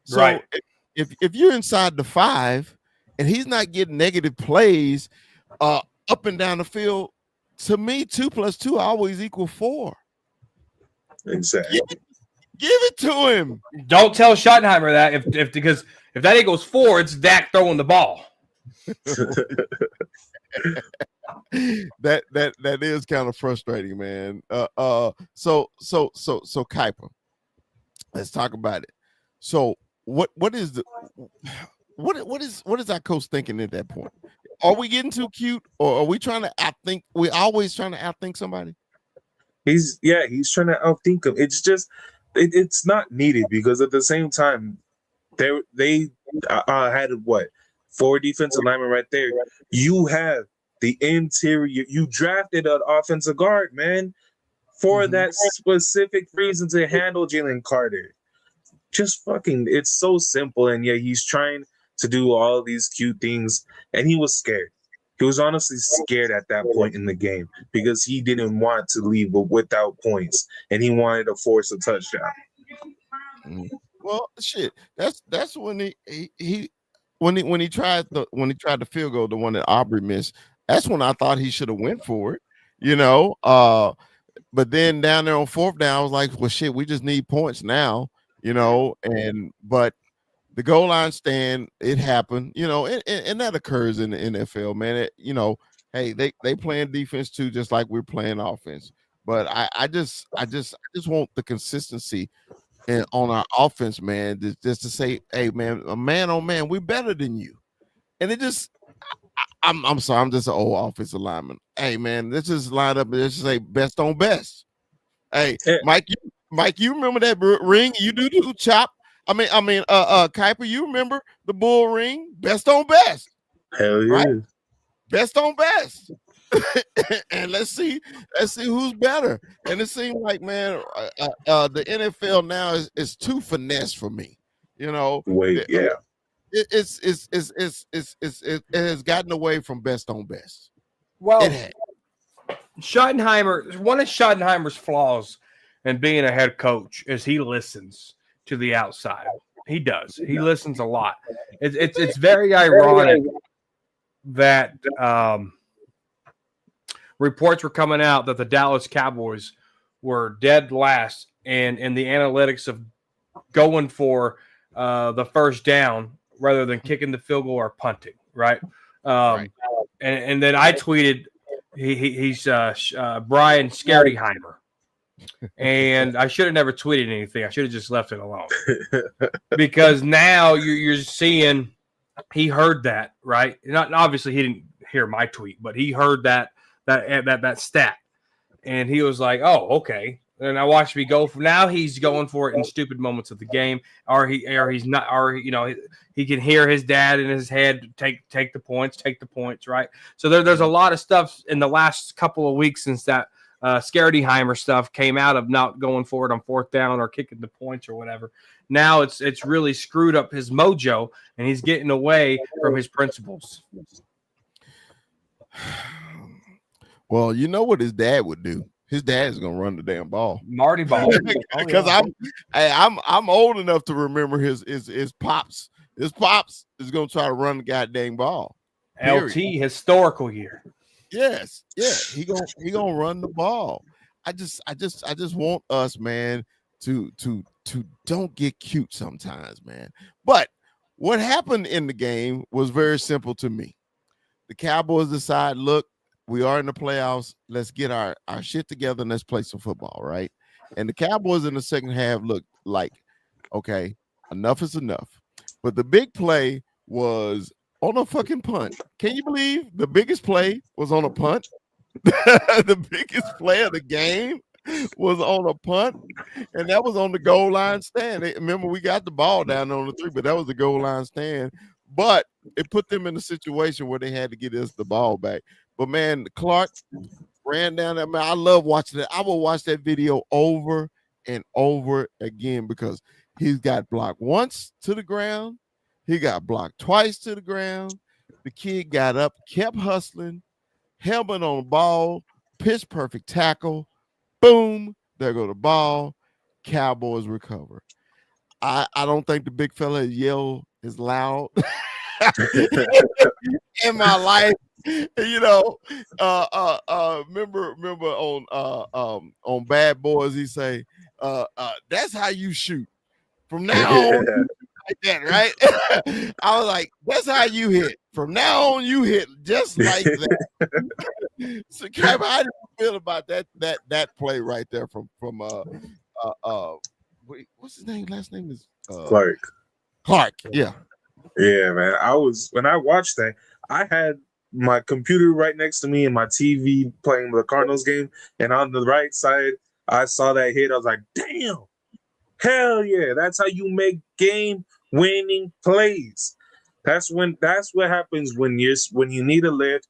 So right. If you're inside the 5 and he's not getting negative plays up and down the field, to me, 2 + 2 always equal 4. Exactly. Give it to him. Don't tell Schottenheimer that because if that equals 4, it's Dak throwing the ball. That is kind of frustrating, man. So Kuiper, let's talk about it. So what is our coach thinking at that point? Are we getting too cute, or are we trying to outthink? We always trying to outthink somebody. He's trying to outthink him. It's just it's not needed because at the same time they had what 4 defensive linemen right there. You have the interior. You drafted an offensive guard, man, for that specific reason to handle Jalen Carter. Just fucking, it's so simple. And yeah, he's trying to do all these cute things, and he was scared. He was honestly scared at that point in the game because he didn't want to leave without points, and he wanted to force a touchdown. Well, shit, that's when he tried the field goal, the one that Aubrey missed. That's when I thought he should have went for it, you know. But then down there on 4th down, I was like, well, shit, we just need points now, you know. But the goal line stand, it happened, you know, and that occurs in the NFL, man. You know, hey, they playing defense too, just like we're playing offense. But I just want the consistency on our offense, man, just to say, hey, man, a man on man, we're better than you. And it just, I'm sorry, I'm just an old offensive lineman. Hey, man, let's just line up and let's just say best on best. Hey, yeah. Mike, you remember that ring? You do chop. I mean, Kuiper, you remember the bull ring? Best on best. Hell yeah. Right? Best on best. And let's see who's better. And it seems like, man, the NFL now is too finesse for me. You know, it has gotten away from best on best. Well, Schottenheimer, one of Schottenheimer's flaws in being a head coach is he listens to the outside. He does. He listens a lot. It's very ironic that reports were coming out that the Dallas Cowboys were dead last in the analytics of going for the first down rather than kicking the field goal or punting, right? Right. And then I tweeted he's Brian Scaredyheimer. And I should have never tweeted anything. I should have just left it alone. Because now you're seeing he heard that, right? Not obviously he didn't hear my tweet, but he heard that stat, and he was like, "Oh, okay." And I watched me go. Now he's going for it in stupid moments of the game, or he's not, or you know, he can hear his dad in his head take the points, right? So there's a lot of stuff in the last couple of weeks since that Scaredyheimer stuff came out of not going for it on 4th down or kicking the points or whatever. Now it's really screwed up his mojo, and he's getting away from his principles. Well, you know what his dad would do. His dad is gonna run the damn ball, Marty ball. Because I'm old enough to remember his pops. His pops is gonna try to run the goddamn ball. Period. LT historical year. Yes, yeah, he gonna run the ball. I just want us, man, to don't get cute sometimes, man. But what happened in the game was very simple to me. The Cowboys decide, look, we are in the playoffs. Let's get our shit together and let's play some football, right? And the Cowboys in the second half looked like, okay, enough is enough. But the big play was on a fucking punt. Can you believe the biggest play was on a punt? The biggest play of the game was on a punt, and that was on the goal line stand. Remember, we got the ball down on the 3, but that was the goal line stand. But it put them in a situation where they had to get us the ball back. But man, Clark ran down that. Man, I love watching it. I will watch that video over and over again because he's got blocked once to the ground. He got blocked twice to the ground. The kid got up, kept hustling, helmet on the ball, pitch perfect tackle. Boom, there go the ball. Cowboys recover. I don't think the big fella yelled as loud in my life You know, remember on Bad Boys, he say, that's how you shoot. From now on, Yeah. like that, right? I was like, that's how you hit. From now on, you hit just like that. So, Cap, how do you feel about that play right there from wait, what's his name? Last name is Clark. Clark. Yeah. Yeah, man. When I watched that, I had my computer right next to me and my TV playing the Cardinals game, and on the right side, I saw that hit. I was like, damn, hell yeah, that's how you make game-winning plays. That's what happens when you need a lift.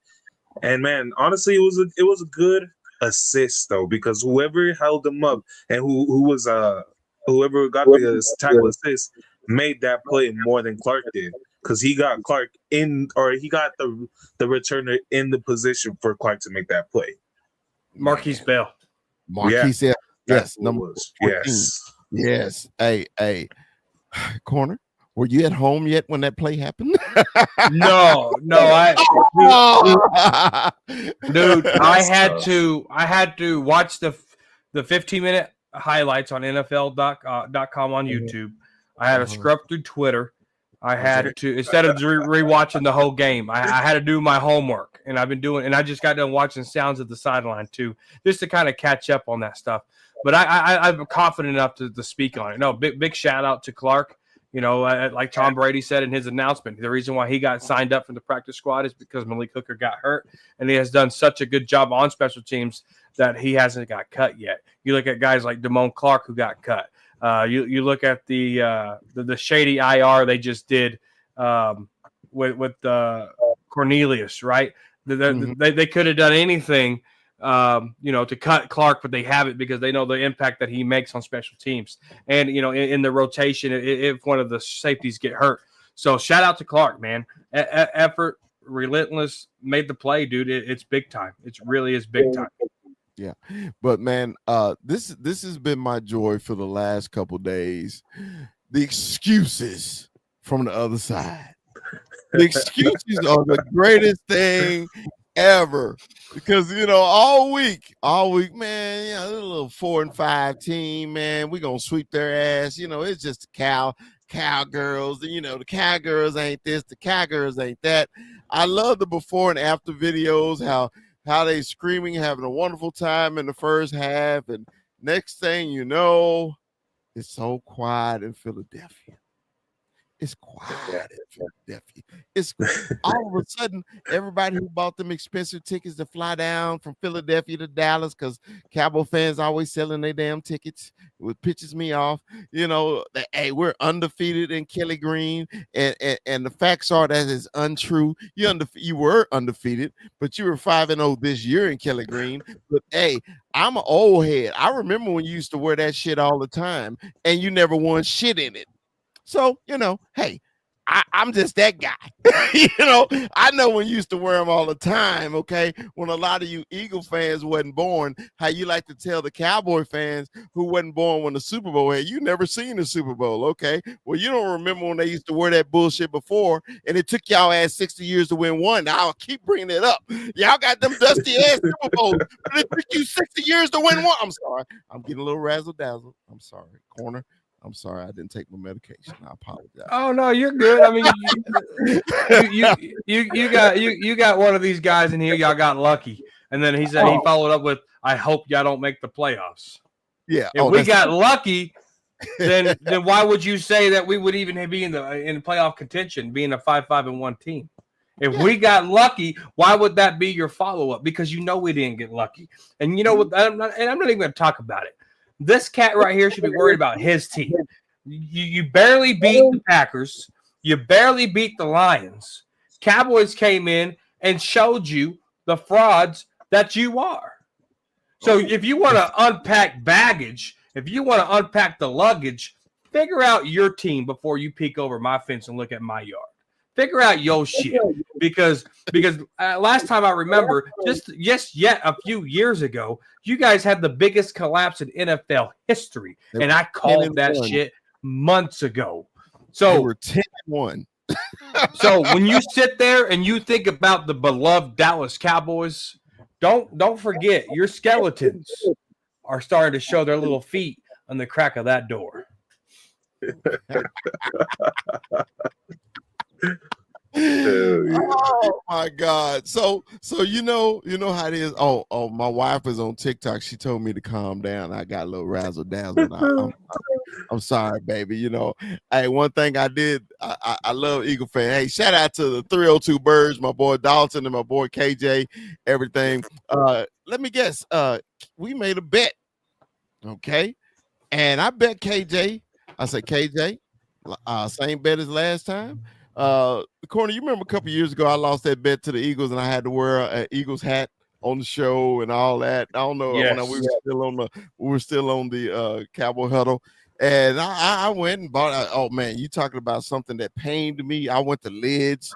And man, honestly, it was a good assist though, because whoever held him up and whoever got the tackle assist made that play more than Clark did, because he got Clark he got the returner in the position for Clark to make that play. Marquise Bell. Marquise, yeah. Yes, number 14. Yes. Hey, corner. Were you at home yet when that play happened? No, dude, I had to watch the 15-minute highlights on NFL.com on YouTube. I had to scrub through Twitter. I had to, instead of rewatching the whole game, I had to do my homework, and I just got done watching sounds of the sideline too, just to kind of catch up on that stuff. But I'm confident enough to speak on it. No, big shout out to Clark. You know, like Tom Brady said in his announcement, the reason why he got signed up for the practice squad is because Malik Hooker got hurt, and he has done such a good job on special teams that he hasn't got cut yet. You look at guys like Damone Clark who got cut. You look at the shady IR they just did with Cornelius, right? They could have done anything, to cut Clark, but they haven't, because they know the impact that he makes on special teams. And, in the rotation, if one of the safeties get hurt. So shout out to Clark, man. Effort, relentless, made the play, dude. It's big time. It really is big time. Yeah. But man, this has been my joy for the last couple days. The excuses from the other side. The excuses are the greatest thing ever, because all week, man, a little 4-5 team, man, we're gonna sweep their ass. It's just cowgirls, and the cowgirls ain't this, the cowgirls ain't that. I love the before and after videos, how they screaming, having a wonderful time in the first half, and next thing you know, it's so quiet in Philadelphia. It's quiet in Philadelphia. It's all of a sudden, everybody who bought them expensive tickets to fly down from Philadelphia to Dallas, because Cowboy fans always selling their damn tickets, it pisses me off. That, hey, we're undefeated in Kelly Green, and the facts are that is untrue. You were undefeated, but you were 5-0 this year in Kelly Green. But hey, I'm an old head. I remember when you used to wear that shit all the time, and you never won shit in it. So, hey, I'm just that guy. I know when you used to wear them all the time, okay? When a lot of you Eagle fans wasn't born, how you like to tell the Cowboy fans who wasn't born when the Super Bowl had, you never seen the Super Bowl, okay? Well, you don't remember when they used to wear that bullshit before, and it took y'all ass 60 years to win one. Now, I'll keep bringing it up. Y'all got them dusty ass Super Bowls, but it took you 60 years to win one. I'm sorry. I'm getting a little razzle-dazzle. I'm sorry. Corner. I'm sorry, I didn't take my medication. I apologize. Oh no, you're good. I mean, you got one of these guys in here. Y'all got lucky, and then he said he followed up with, "I hope y'all don't make the playoffs." Yeah. If we got lucky, then why would you say that we would even be in playoff contention, being a 5-5-1 team? If we got lucky, why would that be your follow up? Because we didn't get lucky, and what? I'm not even going to talk about it. This cat right here should be worried about his team. You barely beat the Packers. You barely beat the Lions. Cowboys came in and showed you the frauds that you are. So if you want to unpack baggage, if you want to unpack the luggage, figure out your team before you peek over my fence and look at my yard. Figure out your shit, because last time I remember, yet a few years ago, you guys had the biggest collapse in NFL history, and I called that shit months ago. So they were 10-1. So when you sit there and you think about the beloved Dallas Cowboys, don't forget your skeletons are starting to show their little feet on the crack of that door. Oh my God. So you know how it is. Oh, my wife is on TikTok. She told me to calm down. I got a little razzle dazzle. I'm sorry, baby. Hey, one thing I did, I love Eagle fan. Hey, shout out to the 302 Birds, my boy Dalton and my boy KJ, everything. Let me guess. We made a bet. Okay. And I bet KJ. I said, KJ, same bet as last time. The corner, you remember a couple years ago, I lost that bet to the Eagles, and I had to wear an Eagles hat on the show and all that. I don't know Yes. when we were still on the Cowboy Huddle, and I went and bought. Oh man, you talking about something that pained me? I went to Lids.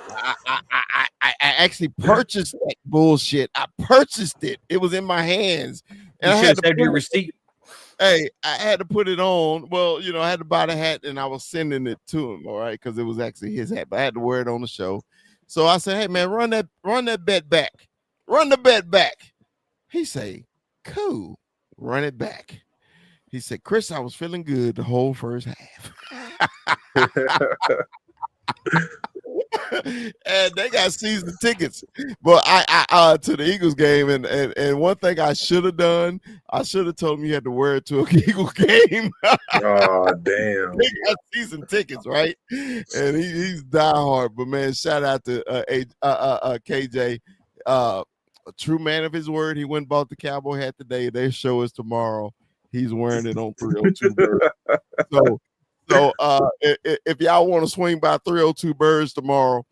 I actually purchased that bullshit. I purchased it. It was in my hands, and you should have saved your receipt. Hey, I had to put it on. Well, I had to buy the hat and I was sending it to him, all right, because it was actually his hat, but I had to wear it on the show. So I said, hey man, run that bet back. Run the bet back. He say, cool, run it back. He said, Chris, I was feeling good the whole first half. And they got season tickets, but I to the Eagles game, and one thing I should have done, I should have told him you had to wear it to an Eagles game. Oh damn! They got season tickets, right? And he's diehard. But man, shout out to KJ, a true man of his word. He went and bought the cowboy hat today. Their show is tomorrow. He's wearing it on 302 Birds. So if y'all want to swing by 302 Birds tomorrow,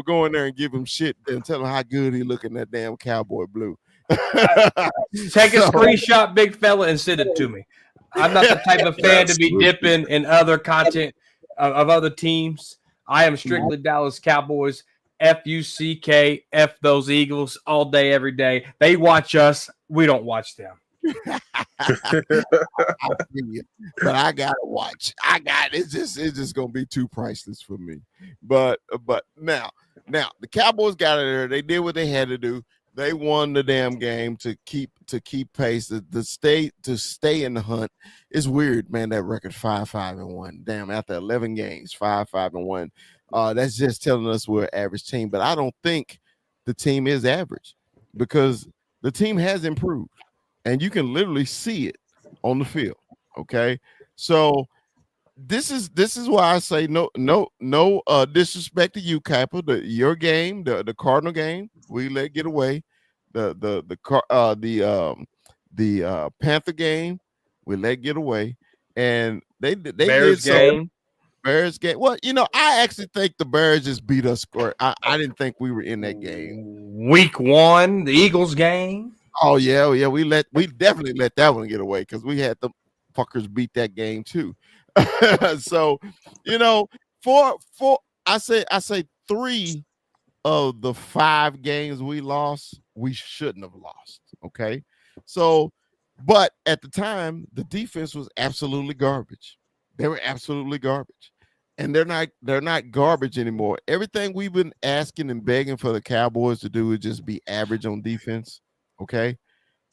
go in there and give him shit and tell him how good he look in that damn cowboy blue. Take a screenshot, big fella, and send it to me. I'm not the type of fan to be dipping in other content of other teams. I am strictly Dallas Cowboys. FUCK, F those Eagles all day, every day. They watch us. We don't watch them. But I gotta watch. It's just gonna be too priceless for me. But now the Cowboys got it there. They did what they had to do. They won the damn game to keep pace. To stay in the hunt. It's weird, man. That record 5-5-1. Damn, after 11 games, 5-5-1. That's just telling us we're an average team. But I don't think the team is average because the team has improved. And you can literally see it on the field. Okay. So this is why I say no disrespect to you, Kappa. Your game, the Cardinal game, we let get away. The Panther game, we let get away. And they Bears did game. Bears game. Well, I actually think the Bears just beat us. I didn't think we were in that game. Week 1, the Eagles game. Oh yeah, we definitely let that one get away because we had the fuckers beat that game too. So, I say 3 of the 5 games we lost, we shouldn't have lost. Okay, so but at the time, the defense was absolutely garbage. They were absolutely garbage, and they're not garbage anymore. Everything we've been asking and begging for the Cowboys to do is just be average on defense. Okay.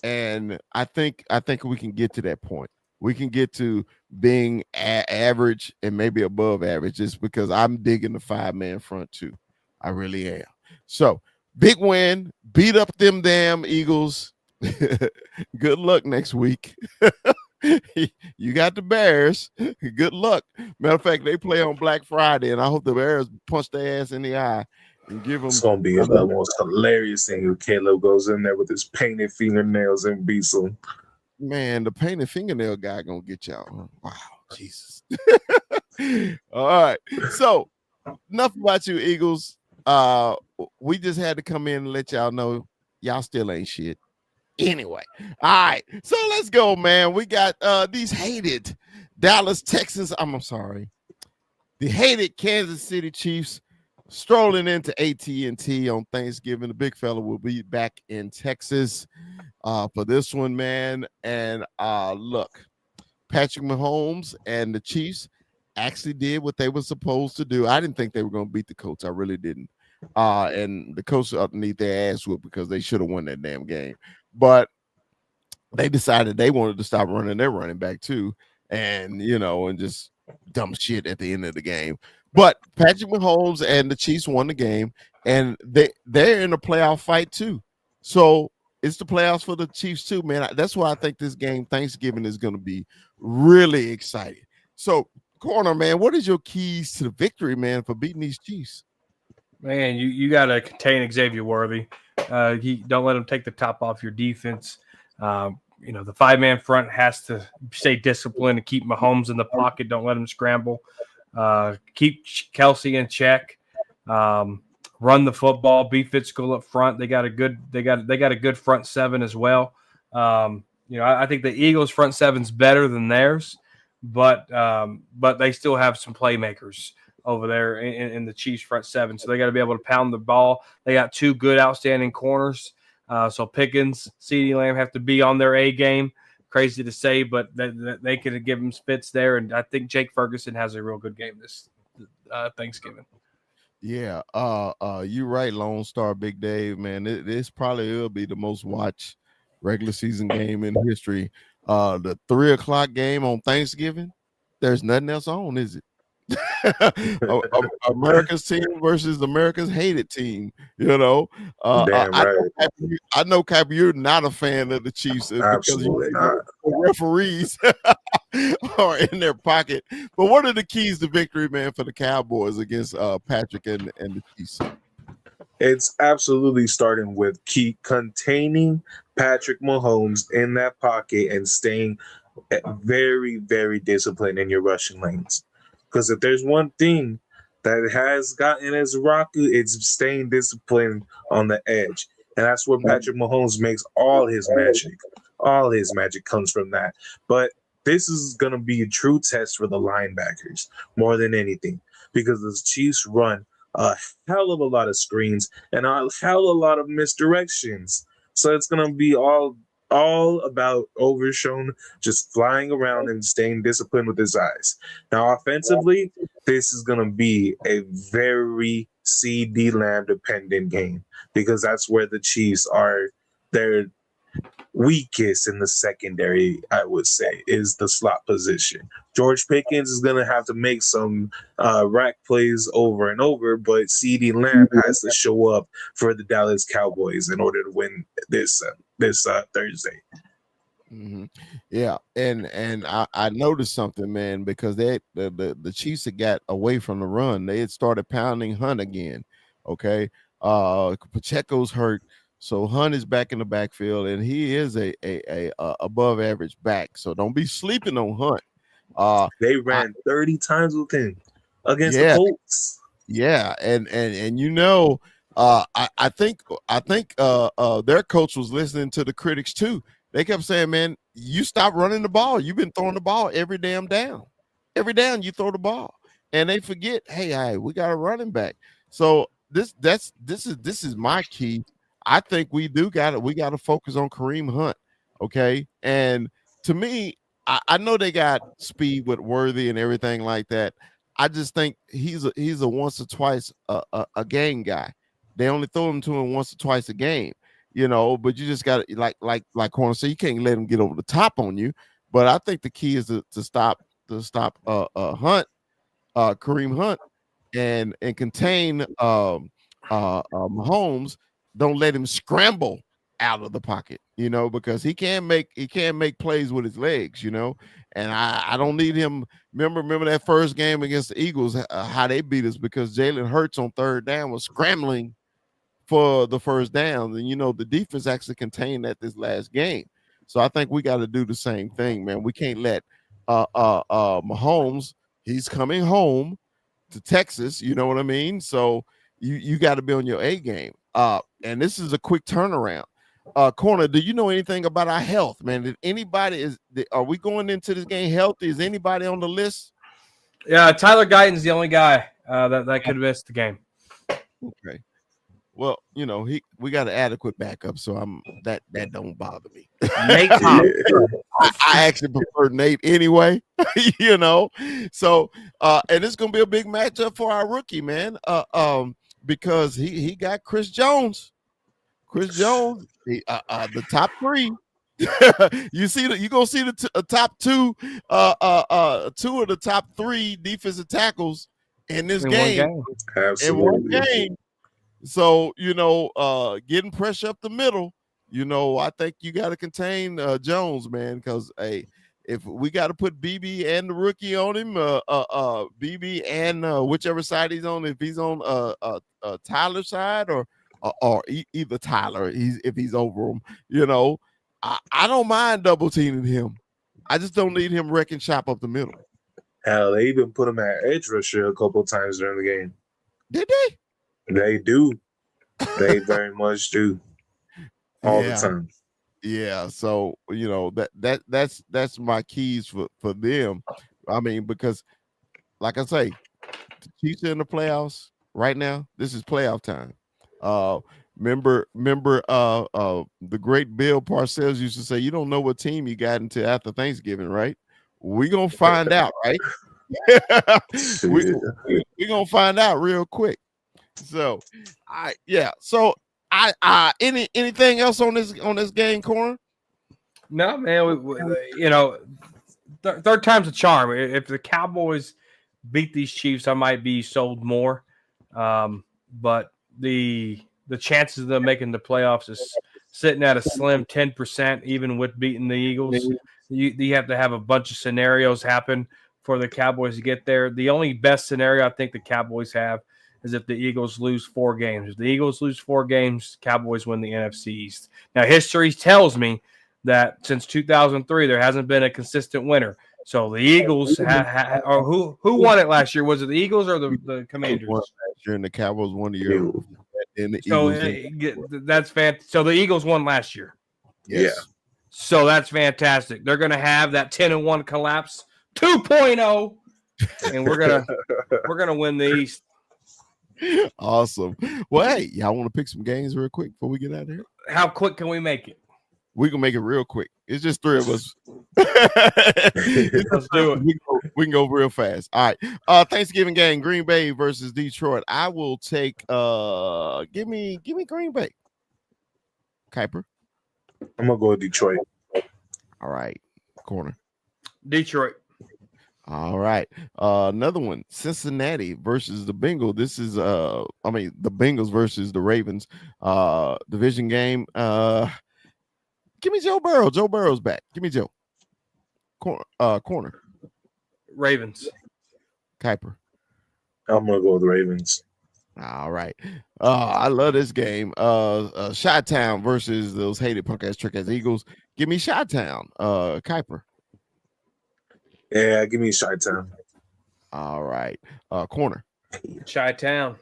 And I think we can get to that point. We can get to being average and maybe above average just because I'm digging the 5-man front too. I really am. So big win, beat up them damn Eagles. Good luck next week. You got the Bears. Good luck. Matter of fact, they play on Black Friday, and I hope the Bears punch their ass in the eye. And give them. It's gonna be the most hilarious thing if Caleb goes in there with his painted fingernails and beats him. Man, the painted fingernail guy gonna get y'all. Wow, Jesus. All right. So enough about you, Eagles. We just had to come in and let y'all know y'all still ain't shit. Anyway, all right. So let's go, man. We got these hated Dallas Texans. I'm sorry. The hated Kansas City Chiefs strolling into AT&T on Thanksgiving. The big fella will be back in Texas for this one, man. And look, Patrick Mahomes and the Chiefs actually did what they were supposed to do. I didn't think they were going to beat the Colts. I really didn't. And the Colts underneath their ass whoop because they should have won that damn game. But they decided they wanted to stop running their running back too, and and just dumb shit at the end of the game. But Patrick Mahomes and the Chiefs won the game, and they're in a playoff fight too. So it's the playoffs for the Chiefs too, man. That's why I think this game Thanksgiving is going to be really exciting. So, Corner, man, what is your keys to the victory, man, for beating these Chiefs? Man, you got to contain Xavier Worthy. Don't let him take the top off your defense. The 5-man front has to stay disciplined and keep Mahomes in the pocket. Don't let him scramble. Keep Kelsey in check. Run the football. Be physical up front. They got a good front seven as well. I think the Eagles' front seven's better than theirs, but they still have some playmakers over there in the Chiefs' front seven. So they got to be able to pound the ball. They got 2 good, outstanding corners. So Pickens, CeeDee Lamb have to be on their A game. Crazy to say, but they could give him spits there. And I think Jake Ferguson has a real good game this Thanksgiving. Yeah, you're right, Lone Star Big Dave, man. This probably will be the most watched regular season game in history. The 3:00 game on Thanksgiving, there's nothing else on, is it? America's team versus America's hated team. Damn right. I know, Cap, you're not a fan of the Chiefs Absolutely because referees are in their pocket. But what are the keys to victory, man, for the Cowboys against Patrick and the Chiefs? It's absolutely starting with containing Patrick Mahomes in that pocket and staying very, very disciplined in your rushing lanes. Because if there's one thing that has gotten as Rocky, it's staying disciplined on the edge. And that's where Patrick Mahomes makes all his magic. All his magic comes from that. But this is going to be a true test for the linebackers more than anything. Because the Chiefs run a hell of a lot of screens and a hell of a lot of misdirections. So it's going to be all about Overshown just flying around and staying disciplined with his eyes. Now, offensively, this is going to be a very CeeDee Lamb dependent game because that's where the Chiefs are. They're weakest in the secondary, I would say, is the slot position. George Pickens is going to have to make some rack plays over and over, but CeeDee Lamb has to show up for the Dallas Cowboys in order to win this Thursday. Mm-hmm. Yeah, and I noticed something, man, because the Chiefs had got away from the run. They had started pounding Hunt again. Okay, Pacheco's hurt. So Hunt is back in the backfield, and he is a above average back. So don't be sleeping on Hunt. They ran 30 times with him against the Colts. Yeah, and I think their coach was listening to the critics too. They kept saying, "Man, you stop running the ball. You've been throwing the ball every damn down. Every down you throw the ball." And they forget, hey, we got a running back. So this is my key. I think we got to focus on Kareem Hunt, okay? And to me, I know they got speed with Worthy and everything like that. I just think he's a once or twice a game guy. They only throw him to him once or twice a game, But you just got to like Corner said, you can't let him get over the top on you. But I think the key is to stop Hunt, Kareem Hunt, and contain Mahomes. Don't let him scramble out of the pocket, because he can't make plays with his legs, and I don't need him. Remember that first game against the Eagles, how they beat us because Jalen Hurts on third down was scrambling for the first down, and the defense actually contained that this last game. So I think we got to do the same thing, man. We can't let Mahomes. He's coming home to Texas, you know what I mean? So you got to be on your A game. And this is a quick turnaround. Corner, do you know anything about our health, man? Are we going into this game healthy? Is anybody on the list? Yeah, Tyler Guyton's the only guy that could miss the game. Okay. Well, we got an adequate backup, so that don't bother me. Nate Pop. I actually prefer Nate anyway, So and it's gonna be a big matchup for our rookie, man. Because he got Chris Jones. Chris Jones, the top three. You gonna see the top two of the top three defensive tackles in this game. Absolutely. In one game. So, getting pressure up the middle, I think you got to contain Jones, man, because if we got to put BB and the rookie on him, BB and whichever side he's on, if he's on Tyler's side or either Tyler, if he's over him, I don't mind double teaming him. I just don't need him wrecking shop up the middle. Hell, they even put him at edge rusher a couple of times during the game. Did they? They do. They very much do. All the time. Yeah. So, that's my keys for them. I mean, because like I say, the Chiefs are in the playoffs right now. This is playoff time. Remember the great Bill Parcells used to say, you don't know what team you got until after Thanksgiving, right? We're gonna find out, right? We're gonna find out real quick. So anything else on this game, Corner? No, man. Third time's a charm. If the Cowboys beat these Chiefs, I might be sold more. But the chances of them making the playoffs is sitting at a slim 10%, even with beating the Eagles. You have to have a bunch of scenarios happen for the Cowboys to get there. The only best scenario I think the Cowboys have is if the Eagles lose 4 games. If the Eagles lose 4 games, Cowboys win the NFC East. Now, history tells me that since 2003, there hasn't been a consistent winner. So the Eagles, who won it last year? Was it the Eagles or the Commanders? Last year, and the Cowboys won the year. And the Eagles that's fantastic. So the Eagles won last year. Yes. Yeah. So that's fantastic. They're going to have that 10-1 collapse 2.0, and we're gonna win the East. Awesome. Well, hey, y'all want to pick some games real quick before we get out of here? How quick can we make it? We can make it real quick. It's just 3 of us. Let's do it. We can go real fast. All right. Thanksgiving game, Green Bay versus Detroit. I will take give me Green Bay. Kuiper. I'm gonna go with Detroit. All right. Corner. Detroit. All right. Another one, Cincinnati versus the Bengals. This is the Bengals versus the Ravens. Division game. Give me Joe Burrow. Joe Burrow's back. Give me Joe. Corner. Ravens. Kuiper. I'm gonna go with the Ravens. All right. I love this game. Chi-Town versus those hated punk ass trick ass Eagles. Give me Chi-Town. Kuiper. Yeah, give me Chi-Town. All right. Corner. Chi-Town.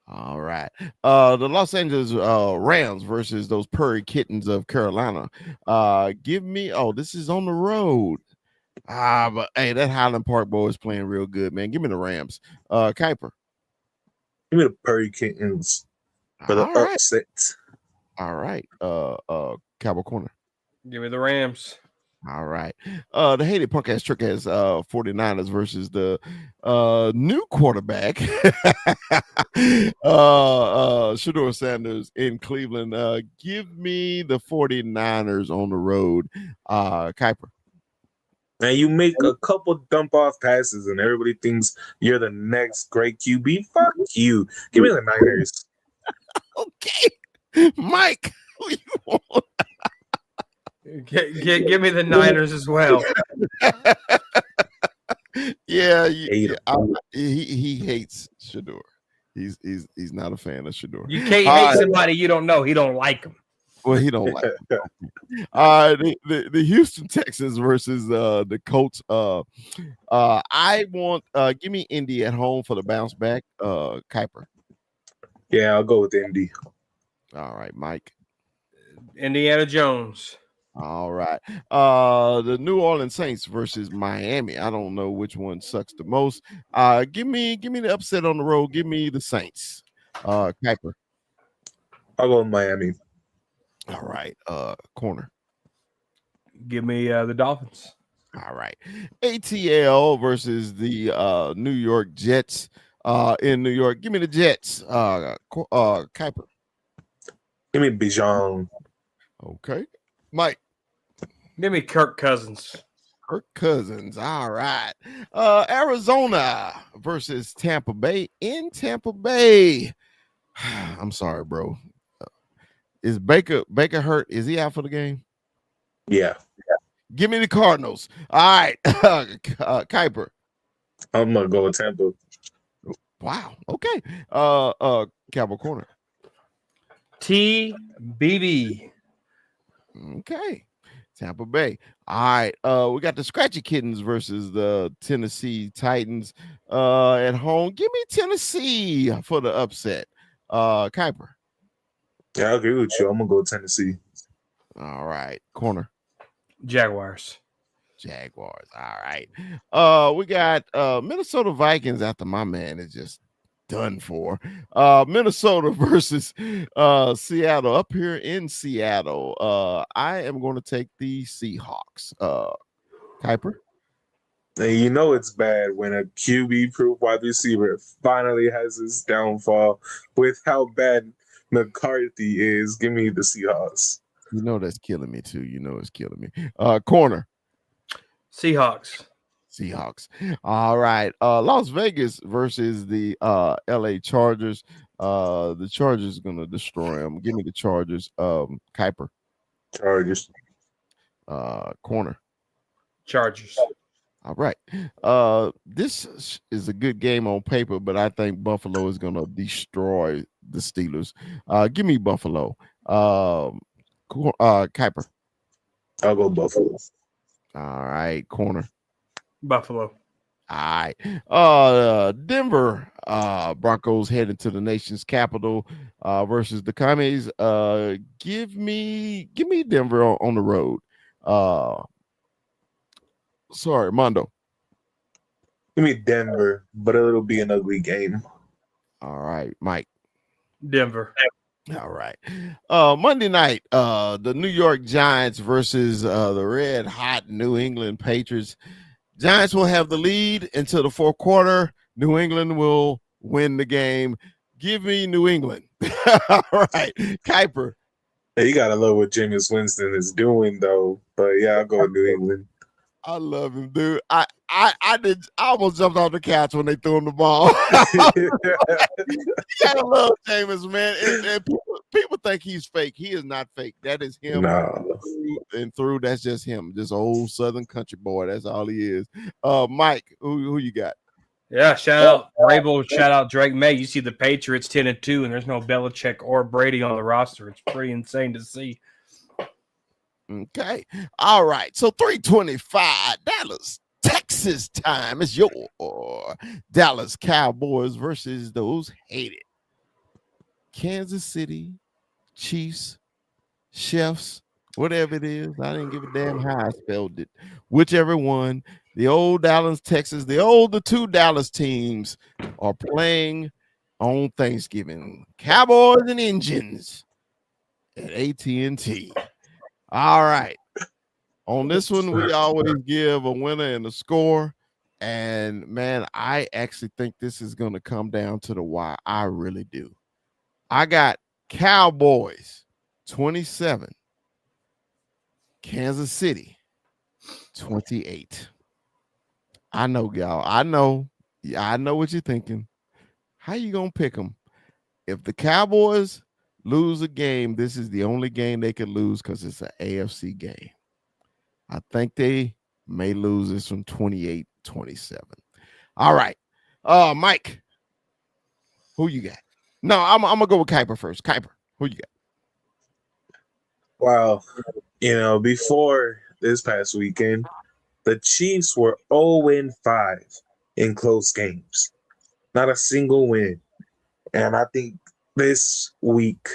All right. The Los Angeles Rams versus those Prairie Kittens of Carolina. Give me. Oh, this is on the road. But hey, that Highland Park boy is playing real good, man. Give me the Rams. Kuiper. Give me the Prairie Kittens for the upset. All right. Cowboy Corner. Give me the Rams. All right. The hated punk ass trick ass 49ers versus the new quarterback Shedeur Sanders in Cleveland. Give me the 49ers on the road. Kuiper. And you make a couple dump off passes and everybody thinks you're the next great QB. Fuck you. Give me the Niners. Okay. Mike, who you want? Give me the Niners as well. Yeah, he hates Shedeur. He's not a fan of Shedeur. You can't hate somebody you don't know. He don't like him. Well, he don't like him. The Houston Texans versus the Colts. I want give me Indy at home for the bounce back. Kuiper. Yeah, I'll go with Indy. All right, Mike. Indiana Jones. All right. The New Orleans Saints versus Miami. I don't know which one sucks the most. Give me the upset on the road. Give me the Saints. Kuiper. I'll go with Miami. All right. Corner. Give me the Dolphins. All right. ATL versus the New York Jets in New York. Give me the Jets. Kuiper. Give me Bijan. Okay. Mike. Give me Kirk Cousins. Kirk Cousins. All right. Arizona versus Tampa Bay in Tampa Bay. I'm sorry, bro. Is Baker hurt? Is he out for the game? Yeah. Give me the Cardinals. All right. Kuiper. I'm gonna go with Tampa. Wow. Okay. Cowboy Corner. TBB. Okay. Tampa Bay. All right. We got the Scratchy Kittens versus the Tennessee Titans at home. Give me Tennessee for the upset. Kuiper. Yeah, I agree with you. I'm gonna go with Tennessee. All right. Corner. Jaguars. Jaguars. All right. We got Minnesota Vikings after my man is just done for. Minnesota versus Seattle up here in Seattle. I am going to take the Seahawks. Kuiper. And you know it's bad when a QB proof wide receiver finally has his downfall with how bad McCarthy is. Give me the Seahawks. You know that's killing me too. You know it's killing me. Corner. Seahawks. All right. Las Vegas versus the LA Chargers. The Chargers are gonna destroy them. Give me the Chargers. Kuiper. Chargers. Corner. Chargers. All right. This is a good game on paper, but I think Buffalo is gonna destroy the Steelers. Give me Buffalo. Kuiper. I'll go Buffalo. All right. Corner. Buffalo. All right. Denver Broncos heading to the nation's capital versus the Commies. Give me Denver on the road. Sorry, Mondo. Give me Denver, but it'll be an ugly game. All right, Mike. Denver. All right. Monday night, the New York Giants versus the red hot New England Patriots. Giants will have the lead until the fourth quarter. New England will win the game. Give me New England. All right. Kuiper. Hey, you gotta love what Jameis Winston is doing, though. But yeah, I'll go with New England. I love him, dude. I almost jumped off the couch when they threw him the ball. You gotta love Jameis, man. And people think he's fake. He is not fake. That is him. No. Through. That's just him. This old Southern country boy. That's all he is. Mike, who you got? Yeah, shout out Rabel, shout out Drake May. You see the Patriots 10-2, and there's no Belichick or Brady on the roster. It's pretty insane to see. Okay. All right. So 3:25 Dallas, Texas time. It's your Dallas Cowboys versus those hated Kansas City Chiefs, Chefs, whatever it is. I didn't give a damn how I spelled it. Whichever one. The old Dallas, Texas, the two Dallas teams are playing on Thanksgiving. Cowboys and Indians at AT&T. All right. On this one, we always give a winner and a score. And, man, I actually think this is going to come down to the wire. I really do. I got Cowboys 27, Kansas City 28. I know, y'all. I know. Yeah, I know what you're thinking. How you going to pick them? If the Cowboys lose a game, this is the only game they could lose because it's an AFC game. I think they may lose this one 28-27. All right. Mike, who you got? No, I'm going to go with Kuiper first. Kuiper, who you got? Wow. Before this past weekend, the Chiefs were 0-5 in close games. Not a single win. And I think this week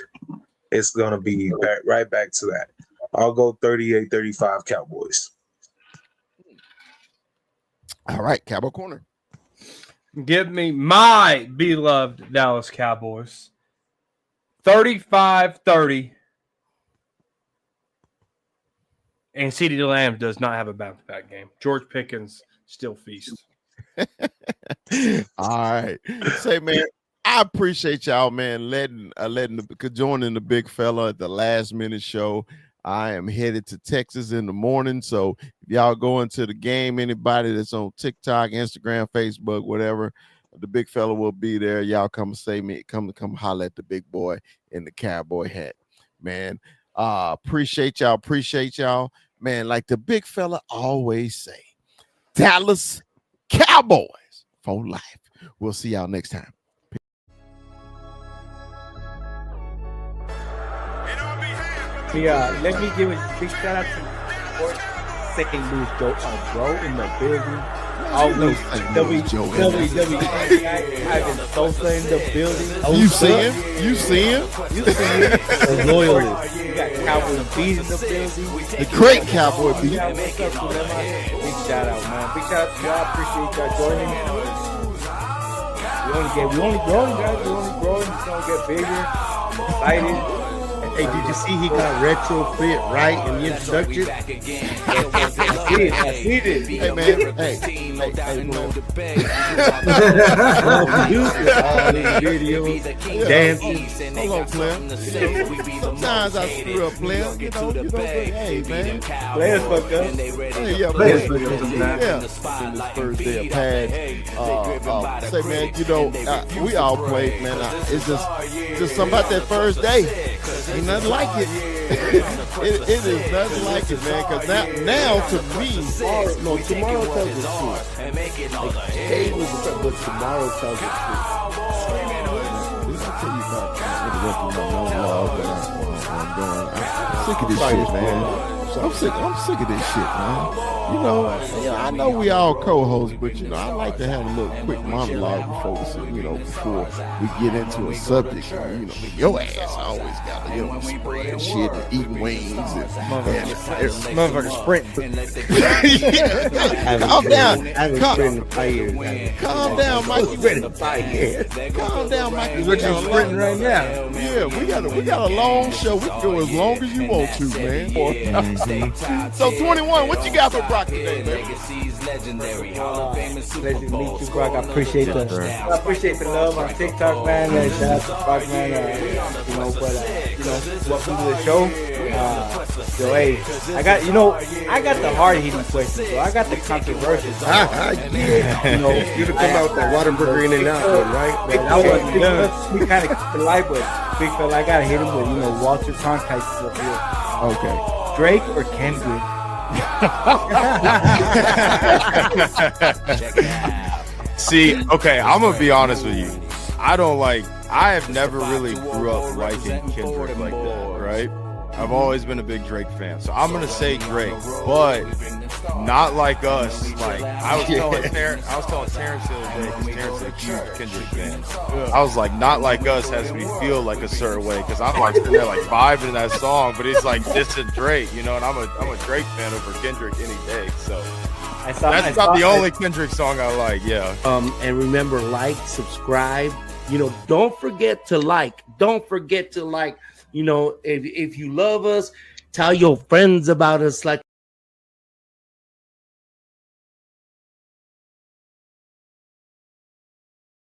it's going to be right back to that. I'll go 38-35 Cowboys. All right, Cowboy Corner. Give me my beloved Dallas Cowboys 35-30. And CeeDee Lamb does not have a bounce-back game. George Pickens still feasts. All right. Say, man, I appreciate y'all, man, joining the big fella at the last minute show. I am headed to Texas in the morning. So if y'all going to the game, anybody that's on TikTok, Instagram, Facebook, whatever, the big fella will be there. Y'all come holler at the big boy in the cowboy hat, man. Appreciate y'all. Man, like the big fella always say, Dallas Cowboys for life. We'll see y'all next time. Yeah, let me give a big shout out to St. Louis Joe, bro, in the building. Always WWE Ivan Sosa in the building. You see him? The loyalist. You got Cowboy Beat in the building. The great Cowboy Beat. Big shout out, man. Big shout out to y'all. Appreciate y'all joining. We only growing, guys. We only growing. It's gonna get bigger. Excited. Hey, did you see he got retrofit right in the introduction? I see it. Hey, man. Hey, All these videos, dancing. Hold on, player. Sometimes I screw up, player. You know, hey, man. Players fuck up. Hey, yeah, players fuck up. Yeah. This first day of pads. Say, man, you know, we all played, man. It's just something about that first day. Ain't nothing like it. It is nothing like it, man. Because now to me, tomorrow tells the truth. Today was the but tomorrow tells the truth. I'll tell you about I'm sick of this shit, man. I'm sick of this shit, man. You know, I know we all co-hosts, but you know, I like to have a little quick monologue before we get into a subject. You know, your ass always got to spread shit and eating wings and Motherfucker sprint. Calm down. I haven't sprinted in 5 years. Calm down, Mikey. Calm down, Mikey. We're Sprinting right now. Yeah, we got a long show. We can go as long as you want to, man. So 21, what you got for Brock today, man? Pleasure to meet you, Brock. I appreciate the love on TikTok, man. Shout out to Brock, man. Welcome to the show. So hey, I got the hard hitting questions, so I got the controversial. Yeah. You'd have come out with that Whataburger in and out one, right? I was we kind of keep it light, but big fella, I gotta hit him with Walter Cronkite stuff here. Okay. Drake or Kendrick? See, okay, I'm gonna be honest with you. I have never really grew up liking Kendrick like that, right? I've always been a big Drake fan, so I'm gonna say Drake, but not like us. Like I was telling Terrence the other day, because Terrence is a huge Kendrick fan. I was like, not like us has me feel like a certain way, because I'm like sitting there like vibing in that song, but it's like this is Drake, you know, and I'm a Drake fan over Kendrick any day. So that's not the only Kendrick song I like. Yeah. And remember, like, subscribe. You know, don't forget to like. Don't forget to like. You know, if you love us, tell your friends about us. Like.